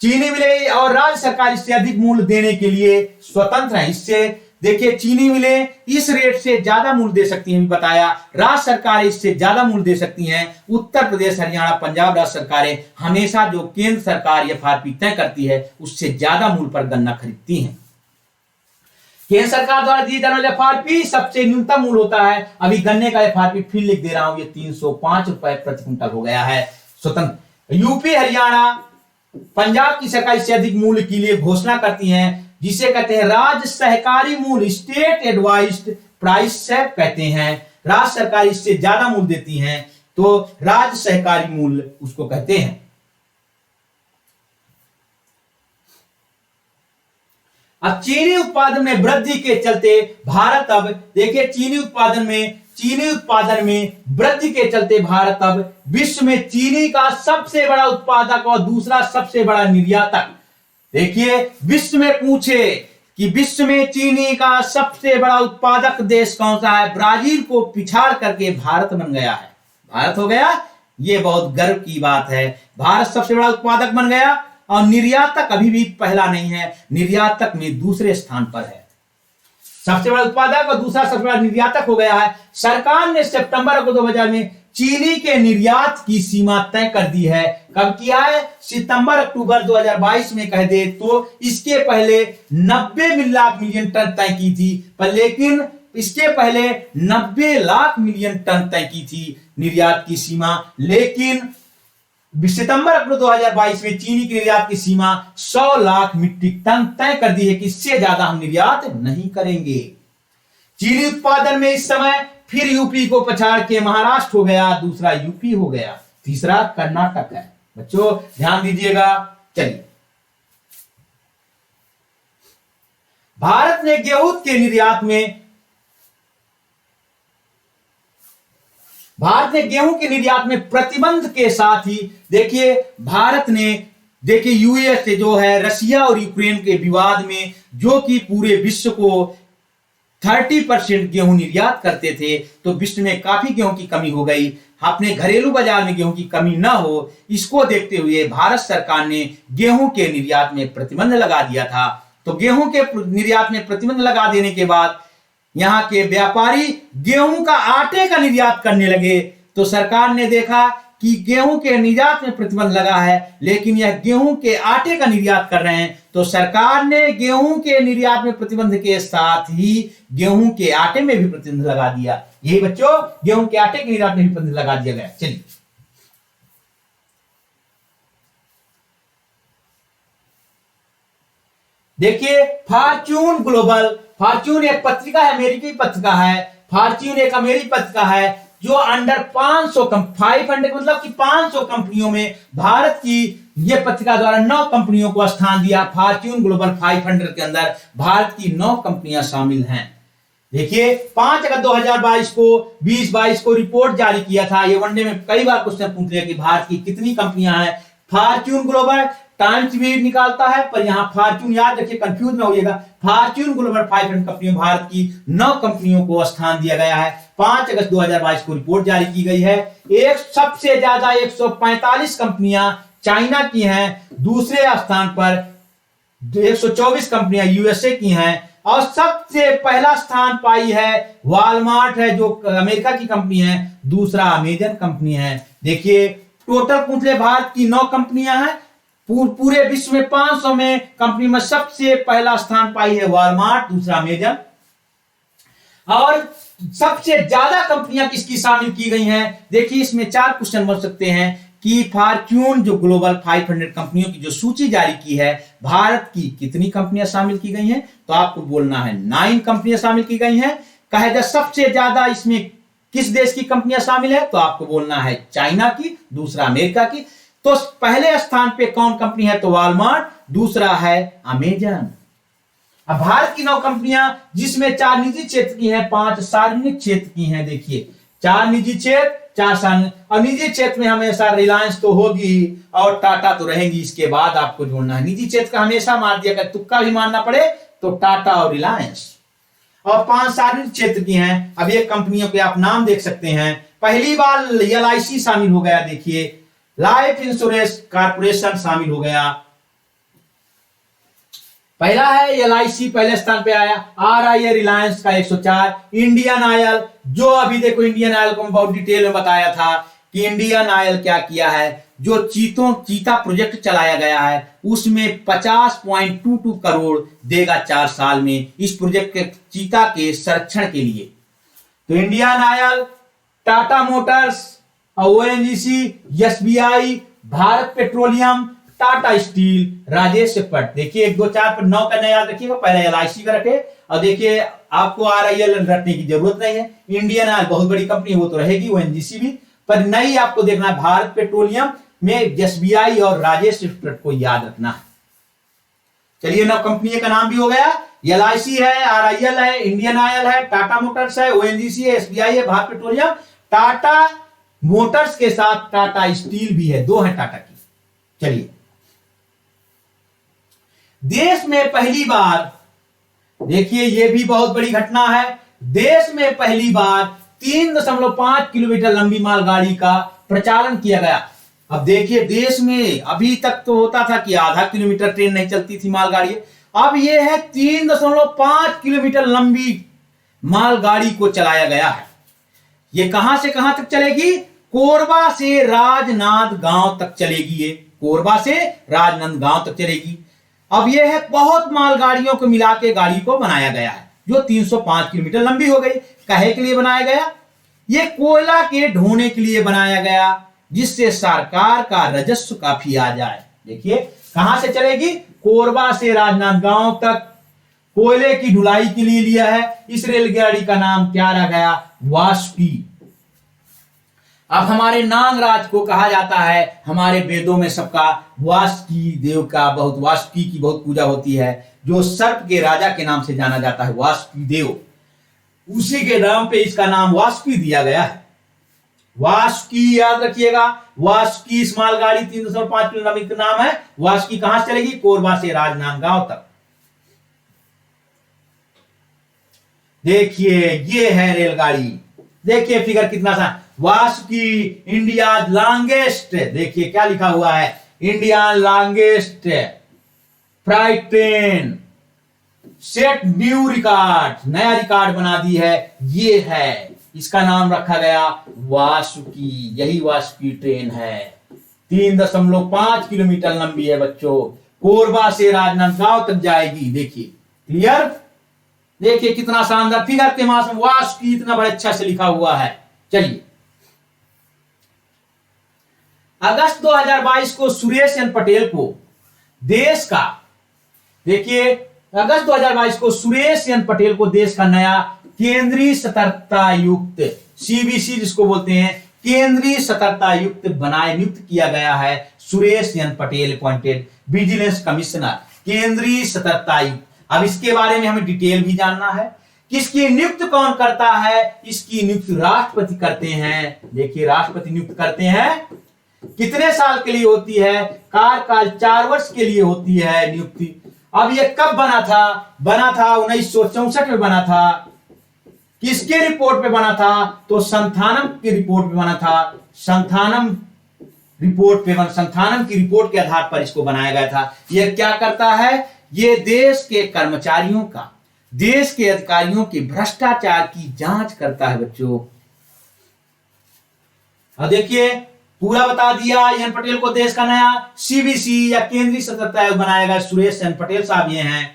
चीनी मिलें और राज्य सरकार इससे अधिक मूल्य देने के लिए स्वतंत्र है। इससे देखिए चीनी मिलें इस रेट से ज्यादा मूल्य दे सकती हैं, बताया। राज्य सरकार इससे ज्यादा मूल्य दे सकती हैं। उत्तर प्रदेश, हरियाणा, पंजाब राज्य सरकारें हमेशा जो केंद्र सरकार एफआरपी तय करती है उससे ज्यादा मूल्य पर गन्ना खरीदती हैं। केंद्र सरकार द्वारा दिए जाने वाले एफआरपी सबसे न्यूनतम मूल्य होता है। अभी गन्ने का एफआरपी फिर लिख दे रहा हूं, ये 305 रुपए प्रति क्विंटल हो गया है। स्वतंत्र यूपी, हरियाणा, पंजाब की सरकार इससे अधिक मूल्य के लिए घोषणा करती हैं, जिसे कहते हैं राज्य सहकारी मूल्य, स्टेट एडवाइज्ड प्राइस कहते हैं। राज्य सरकार इससे ज्यादा मूल्य देती हैं तो राज्य सहकारी मूल्य उसको कहते हैं। अब चीनी उत्पादन में वृद्धि के चलते भारत अब देखिए चीनी उत्पादन में वृद्धि के चलते भारत अब विश्व में चीनी का सबसे बड़ा उत्पादक और दूसरा सबसे बड़ा निर्यातक। देखिए विश्व में पूछे कि विश्व में चीनी का सबसे बड़ा उत्पादक देश कौन सा है, ब्राजील को पिछाड़ करके भारत बन गया है। भारत हो गया, ये बहुत गर्व की बात है। भारत सबसे बड़ा उत्पादक बन गया और निर्यातक अभी भी पहला नहीं है, निर्यातक में दूसरे स्थान पर है। सबसे बड़ा उत्पादक और दूसरा सबसे बड़ा निर्यातक हो गया है। सरकार ने सितंबर 2000 में चीनी के निर्यात की सीमा तय कर दी है। कब किया है? सितंबर अक्टूबर 2022 में कह दे तो इसके पहले 90 लाख मिलियन टन तय की थी, पर लेकिन इसके पहले 90 लाख मिलियन टन तय की थी निर्यात की सीमा, लेकिन सितंबर अक्टूबर 2022 में चीनी के निर्यात की सीमा 100 लाख मीट्रिक टन तय कर दी है कि इससे ज्यादा हम निर्यात नहीं करेंगे। चीनी उत्पादन में इस समय फिर यूपी को पछाड़ के महाराष्ट्र हो गया, दूसरा यूपी हो गया, तीसरा कर्नाटक है। बच्चों ध्यान दीजिएगा। चलिए, भारत ने गेहूं के निर्यात में प्रतिबंध के साथ ही देखिए भारत ने यूएस से जो है रशिया और यूक्रेन के विवाद में जो कि पूरे विश्व को 30% गेहूं निर्यात करते थे, तो विश्व में काफी गेहूं की कमी हो गई। अपने घरेलू बाजार में गेहूं की कमी न हो, इसको देखते हुए भारत सरकार ने गेहूं के निर्यात में प्रतिबंध लगा दिया था। तो गेहूं के निर्यात में प्रतिबंध लगा देने के बाद यहां के व्यापारी गेहूं का आटे का निर्यात करने लगे। तो सरकार ने देखा कि गेहूं के निर्यात में प्रतिबंध लगा है, लेकिन यह गेहूं के आटे का निर्यात कर रहे हैं, तो सरकार ने गेहूं के निर्यात में प्रतिबंध के साथ ही गेहूं के आटे में भी प्रतिबंध लगा दिया। यही बच्चों, गेहूं के आटे के निर्यात में भी प्रतिबंध लगा दिया गया। चलिए, देखिए फॉर्च्यून ग्लोबल, फॉर्च्यून एक पत्रिका है, अमेरिकी पत्रिका है। फॉर्च्यून एक अमेरिकी पत्रिका है जो अंडर 500 मतलब कि 500 कंपनियों में भारत की यह पत्रिका द्वारा 9 कंपनियों को स्थान दिया। फॉर्च्यून ग्लोबल 500 के अंदर भारत की 9 कंपनियां शामिल हैं। देखिए 5 अगस्त 2022 को 2022 को रिपोर्ट जारी किया था। ये वनडे में कई बार क्वेश्चन पूछ लिया कि भारत की कितनी कंपनियां हैं। फॉर्च्यून ग्लोबल टाइम्स भी निकालता है, पर यहां फॉर्च्यून याद रखिए, कंफ्यूज ना होइएगा। फॉर्च्यून ग्लोबल 500 कंपनियों, भारत की 9 कंपनियों को स्थान दिया गया है। 5 अगस्त 2022 को रिपोर्ट जारी की गई है। एक सबसे ज्यादा 145 कंपनियां चाइना की हैं, दूसरे स्थान पर 124 कंपनियां यूएसए की हैं, और सबसे पहला स्थान पाई है वॉलमार्ट है जो अमेरिका की कंपनी है, दूसरा अमेजन कंपनी है। देखिए टोटल पूछ ले, भारत की 9 कंपनियां हैं, पूरे विश्व में 500 में कंपनी में सबसे पहला स्थान पाई है वॉलमार्ट, दूसरा अमेजन। और सबसे ज्यादा कंपनियां किसकी शामिल की गई हैं? देखिए इसमें 4 क्वेश्चन बन सकते हैं कि फॉर्च्यून जो ग्लोबल 500 कंपनियों की जो सूची जारी की है, भारत की कितनी कंपनियां शामिल की गई हैं, तो आपको बोलना है 9 कंपनियां शामिल की गई हैं। कहेगा सबसे ज्यादा इसमें किस देश की कंपनियां शामिल है, तो आपको बोलना है चाइना की, दूसरा अमेरिका की। तो पहले स्थान पे कौन कंपनी है, तो वॉलमार्ट, दूसरा है अमेजन। अब भारत की 9 कंपनियां, जिसमें 4 निजी क्षेत्र की हैं, 5 सार्वजनिक क्षेत्र की हैं। देखिए 4 निजी क्षेत्र, 4 सार्वजनिक। और निजी क्षेत्र में हमेशा रिलायंस तो होगी और टाटा तो रहेंगी, इसके बाद आपको जोड़ना है। निजी क्षेत्र का हमेशा मार दिया, अगर तुक्का भी मारना पड़े तो टाटा और रिलायंस। और 5 सार्वजनिक क्षेत्र की हैं। अब ये कंपनियों के आप नाम देख सकते हैं। पहली बार LIC शामिल हो गया, देखिए लाइफ इंश्योरेंस कॉर्पोरेशन शामिल हो गया। पहला है LIC, पहले स्थान पे आया। RIA रिलायंस का 104। इंडियन ऑयल, जो अभी देखो इंडियन ऑयल को मैं बहुत डिटेल में बताया था कि इंडियन ऑयल क्या किया है, जो चीता प्रोजेक्ट चलाया गया है उसमें 50.22 करोड़ देगा 4 साल में इस प्रोजेक्ट के चीता के संरक्षण के लिए। तो Indian oil, Tata Motors, ONGC, SBI, Bharat petroleum, Tata steel, Rajesh पट। देखिए 1 2 4 पर 9 का याद रखिएगा, पहले LIC का रखे। और देखिए आपको RIL रटने की जरूरत नहीं है। इंडियन ऑयल बहुत बड़ी कंपनी है, वो तो रहेगी, ONGC भी, पर नहीं आपको देखना है भारत पेट्रोलियम में SBI और राजेश पट को याद रखना है। चलिए 9 कंपनी का नाम भी हो गया। LIC है, RIL है, इंडियन ऑयल है, टाटा मोटर्स है, ONGC है, SBI है, भारत पेट्रोलियम। टाटा मोटर्स के साथ टाटा स्टील भी है, 2 है टाटा की। चलिए देश में पहली बार, देखिए ये भी बहुत बड़ी घटना है, देश में पहली बार 3.5 किलोमीटर लंबी मालगाड़ी का प्रचालन किया गया। अब देखिए देश में अभी तक तो होता था कि आधा किलोमीटर ट्रेन नहीं चलती थी मालगाड़ी, अब ये है 3.5 किलोमीटर लंबी मालगाड़ी को चलाया गया है। ये कहां से कहां तक चलेगी, कोरबा से राजनांदगांव तक चलेगी। ये कोरबा से राजनांदगांव तक चलेगी। अब यह है बहुत मालगाड़ियों को मिला के गाड़ी को बनाया गया है, जो 305 किलोमीटर लंबी हो गई। काहे के लिए बनाया गया, ये कोयला के ढोने के लिए बनाया गया, जिससे सरकार का राजस्व काफी आ जाए। देखिए कहां से चलेगी, कोरबा से राजनांदगांव तक कोयले की ढुलाई के लिए लिया है। इस रेलगाड़ी का नाम क्या रखा गया, वासुकी। अब हमारे नागराज को कहा जाता है, हमारे वेदों में सबका वासुकी देव का बहुत, वासुकी की बहुत पूजा होती है, जो सर्प के राजा के नाम से जाना जाता है, वासुकी देव। उसी के नाम पे इसका नाम वासुकी दिया गया है। वासुकी याद रखिएगा, वासुकी इस मालगाड़ी 3.5 किलोमीटर का नाम है। वासुकी कहां से चलेगी, कोरबा से राजनांदगांव तक। देखिए ये है रेलगाड़ी, देखिए फिगर कितना सा, वासुकी इंडिया लॉन्गेस्ट, देखिए क्या लिखा हुआ है, India longest freight train, set new record, नया रिकॉर्ड बना दी है। ये है, इसका नाम रखा गया वासुकी। यही वासुकी ट्रेन है, 3.5 किलोमीटर लंबी है बच्चों, कोरबा से राजनांदगांव तक जाएगी। देखिए क्लियर, देखिए कितना शानदार फिगर के मास में वासुकी इतना बड़ा अच्छा से लिखा हुआ है। चलिए अगस्त 2022 को सुरेश एन पटेल को देश का, देखिए अगस्त 2022 को सुरेश एन पटेल को देश का नया केंद्रीय सतर्कता युक्त, CBC जिसको बोलते हैं, केंद्रीय सतर्कता युक्त बनाए नियुक्त किया गया है। Suresh N Patel appointed vigilance commissioner, केंद्रीय सतर्कता युक्त। अब इसके बारे में हमें डिटेल भी जानना है, किसकी नियुक्त कौन करता है, इसकी नियुक्त राष्ट्रपति करते हैं। देखिए राष्ट्रपति नियुक्त करते हैं, कितने साल के लिए होती है, कार्यकाल 4 वर्ष के लिए होती है नियुक्ति। अब ये कब बना था, बना था 1964 में बना था। किसके रिपोर्ट पे बना था, तो संथानम की रिपोर्ट पे बना था। संथानम रिपोर्ट पे, संथानम की रिपोर्ट के आधार पर इसको बनाया गया था। यह क्या करता है, ये देश के कर्मचारियों का, देश के अधिकारियों के भ्रष्टाचार की जांच करता है बच्चों। अब देखिए पूरा बता दिया, एन पटेल को देश का नया CBC या केंद्रीय सतर्कता आयोग बनाया गया। सुरेश एन पटेल साहब ये हैं।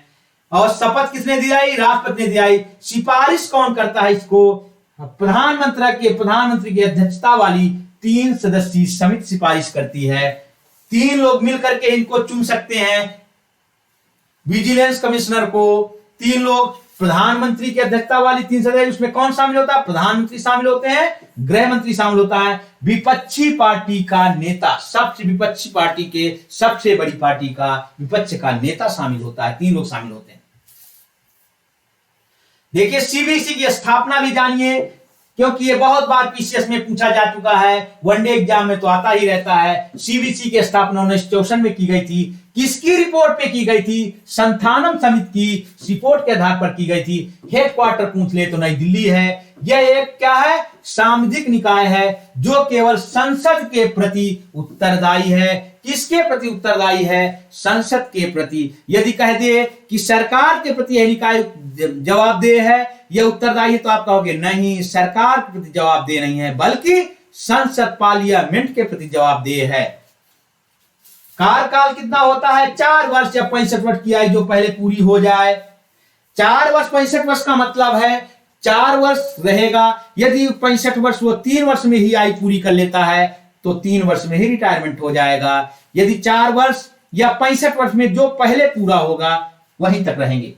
और शपथ किसने दिलाई, राष्ट्रपति ने दिलाई। सिफारिश कौन करता है इसको, प्रधानमंत्री की अध्यक्षता वाली 3 सदस्यीय समिति सिफारिश करती है। 3 लोग मिलकर के इनको चुन सकते हैं विजिलेंस कमिश्नर को। 3 लोग, प्रधानमंत्री की अध्यक्षता वाली 3 सदस्य, उसमें कौन शामिल होता है? प्रधानमंत्री शामिल होते हैं, गृह मंत्री शामिल होता है, विपक्षी पार्टी का नेता, सबसे विपक्षी पार्टी के सबसे बड़ी पार्टी का विपक्ष का नेता शामिल होता है। 3 लोग शामिल होते हैं। देखिए सीबीसी की स्थापना भी जानिए, क्योंकि ये बहुत बार पीसीएस में पूछा जा चुका है, वनडे एग्जाम में तो आता ही रहता है। सीबीसी की स्थापना 1964 में की गई थी। किसकी रिपोर्ट पे की गई थी? संथानम समिति की रिपोर्ट के आधार पर की गई थी। हेडक्वार्टर पूछ ले तो नई दिल्ली है। यह एक क्या है? सांविधिक निकाय है जो केवल संसद के प्रति उत्तरदायी है। किसके प्रति उत्तरदायी है? संसद के प्रति। यदि कह दे कि सरकार के प्रति यह निकाय जवाबदेह है, यह उत्तरदायी है, तो आप कहोगे नहीं, सरकार के प्रति जवाबदेह नहीं है, बल्कि संसद पार्लियामेंट के प्रति जवाबदेह है। कार्यकाल कितना होता है? 4 वर्ष या 65 वर्ष की आयु जो पहले पूरी हो जाए। 4 वर्ष 65 वर्ष का मतलब है 4 वर्ष रहेगा। यदि 65 वर्ष वो 3 वर्ष में ही आयु पूरी कर लेता है तो 3 वर्ष में ही रिटायरमेंट हो जाएगा। यदि 4 वर्ष या 65 वर्ष में जो पहले पूरा होगा वहीं तक रहेंगे।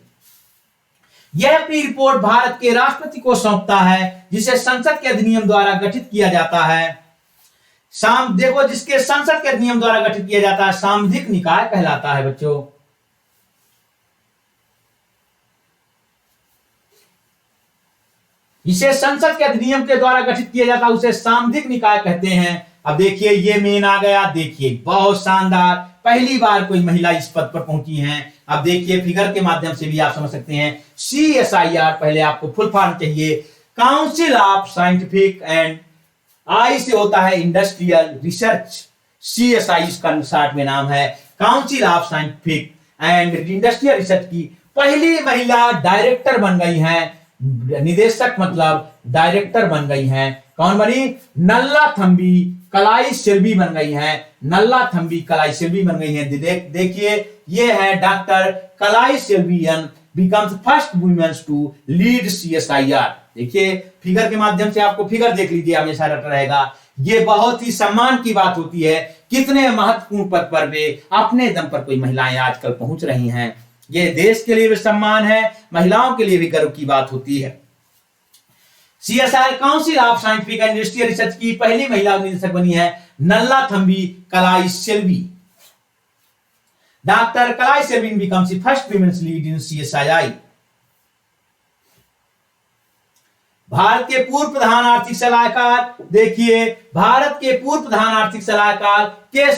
यह अपनी रिपोर्ट भारत के राष्ट्रपति को सौंपता है, जिसे संसद के अधिनियम द्वारा गठित किया जाता है। देखो, जिसके संसद के अधिनियम द्वारा गठित किया जाता है, सांविधिक निकाय कहलाता है बच्चों। इसे संसद के अधिनियम के द्वारा गठित किया जाता है, उसे सांविधिक निकाय कहते हैं। अब देखिए ये मेन आ गया, देखिए बहुत शानदार, पहली बार कोई महिला इस पद पर पहुंची हैं। अब देखिए फिगर के माध्यम से भी आप समझ सकते हैं। CSIR, पहले आपको फुल फॉर्म चाहिए, काउंसिल ऑफ साइंटिफिक एंड, आई से होता है इंडस्ट्रियल रिसर्च। CSI इसका शॉर्ट में नाम है, council of scientific and industrial research की पहली महिला डायरेक्टर बन गई हैं। निदेशक मतलब डायरेक्टर बन गई हैं। कौन बनी? नल्लाथंबी कलाईसेल्वी बन गई हैं। नल्लाथंबी कलाईसेल्वी बन गई हैं। देखिए ये है doctor Kalaiselvian becomes first women to lead CSIR। देखिए फिगर के माध्यम से आपको फिगर देख लीजिए, हमेशा रट रहेगा। ये बहुत ही सम्मान की बात होती है, कितने महत्वपूर्ण पद पर वे अपने दम पर कोई महिलाएं आजकल पहुंच रही हैं। ये देश के लिए भी सम्मान है, महिलाओं के लिए भी गर्व की बात होती है। CSIR council of scientific and industrial research की पहली महिला निदेशक बनी है Nallathambi Kalaiselvi. Doctor Kalaiselvi becomes the first women's lead in CSIR। Bharat के पूर्व प्रधान आर्थिक सलाहकार, देखिए भारत के पूर्व प्रधान आर्थिक सलाहकार के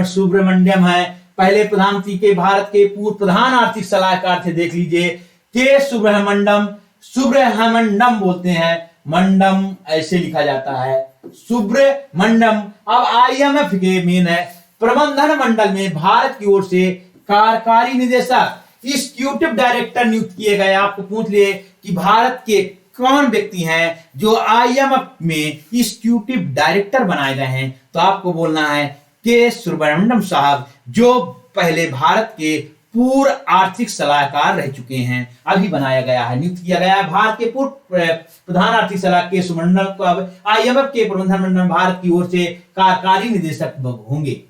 सुब्रमण्यम है। पहले प्रधानमंत्री के भारत के पूर्व प्रधान आर्थिक सलाहकार थे, देख लीजिए के सुब्रमण्यम, सुब्रमण्यम बोलते हैं, मंडम ऐसे लिखा जाता है, सुब्रमण्यम। अब IMF के मेन है, प्रबंधन मंडल में भारत की ओर से कार्यकारी निदेशक, एग्जीक्यूटिव डायरेक्टर नियुक्त किए गए। आपको पूछ लिए कि भारत के कौन व्यक्ति हैं जो IMF में एग्जीक्यूटिव डायरेक्टर बनाए गए हैं, तो आपको बोलना है के सुब्रमण्यम साहब, जो पहले भारत के पूर्व आर्थिक सलाहकार रह चुके हैं, अभी बनाया गया है, नियुक्त किया गया है। भारत के पूर्व प्रधान आर्थिक सलाहकार के सुब्रमण्यम को अब IMF के प्रबंधन मंडल भारत की ओर से कार्यकारी निदेशक होंगे।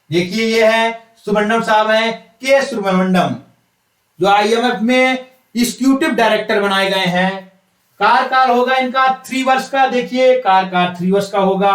देखिए ये है सुब्रमण्यम साहब हैं, के सुब्रमण्यम, जो IMF में एग्जीक्यूटिव डायरेक्टर बनाए गए हैं। कार्यकाल होगा इनका 3 वर्ष का। देखिए कार्यकाल 3 वर्ष का होगा।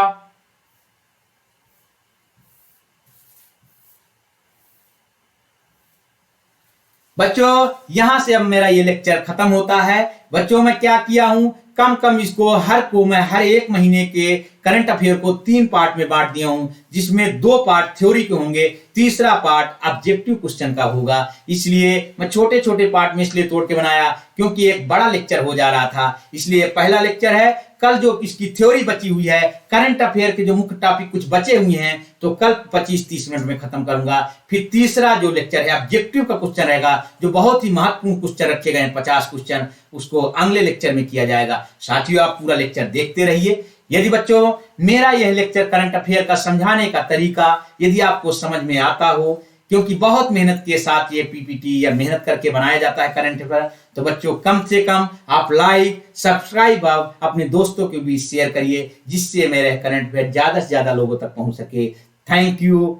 बच्चों यहां से अब मेरा ये लेक्चर खत्म होता है। बच्चों मैं क्या किया हूं, कम इसको मैं हर 1 महीने के करंट अफेयर को 3 पार्ट में बांट दिया हूं, जिसमें 2 पार्ट थ्योरी के होंगे, तीसरा पार्ट ऑब्जेक्टिव क्वेश्चन का होगा। इसलिए मैं छोटे छोटे पार्ट में इसलिए तोड़ के बनाया क्योंकि एक बड़ा लेक्चर हो जा रहा था। इसलिए पहला लेक्चर है, कल जो इसकी थ्योरी बची हुई है, करंट अफेयर के जो मुख्य टॉपिक कुछ बचे हुए हैं, तो कल 25-30 मिनट में खत्म करूंगा। फिर तीसरा जो लेक्चर है ऑब्जेक्टिव का क्वेश्चन रहेगा, जो बहुत ही महत्वपूर्ण क्वेश्चन रखे गए हैं 50 क्वेश्चन, उसको अगले लेक्चर में किया जाएगा। साथियों आप पूरा लेक्चर देखते रहिए। यदि बच्चों मेरा यह लेक्चर करंट अफेयर का समझाने का तरीका यदि आपको समझ में आता हो, क्योंकि बहुत मेहनत के साथ ये पीपीटी या मेहनत करके बनाया जाता है करंट अफेयर। तो बच्चों कम से कम आप लाइक सब्सक्राइब आप अपने दोस्तों के बीच शेयर करिए, जिससे मेरे करंट अफेयर ज्यादा से ज्यादा लोगों तक पहुंच सके। Thank you.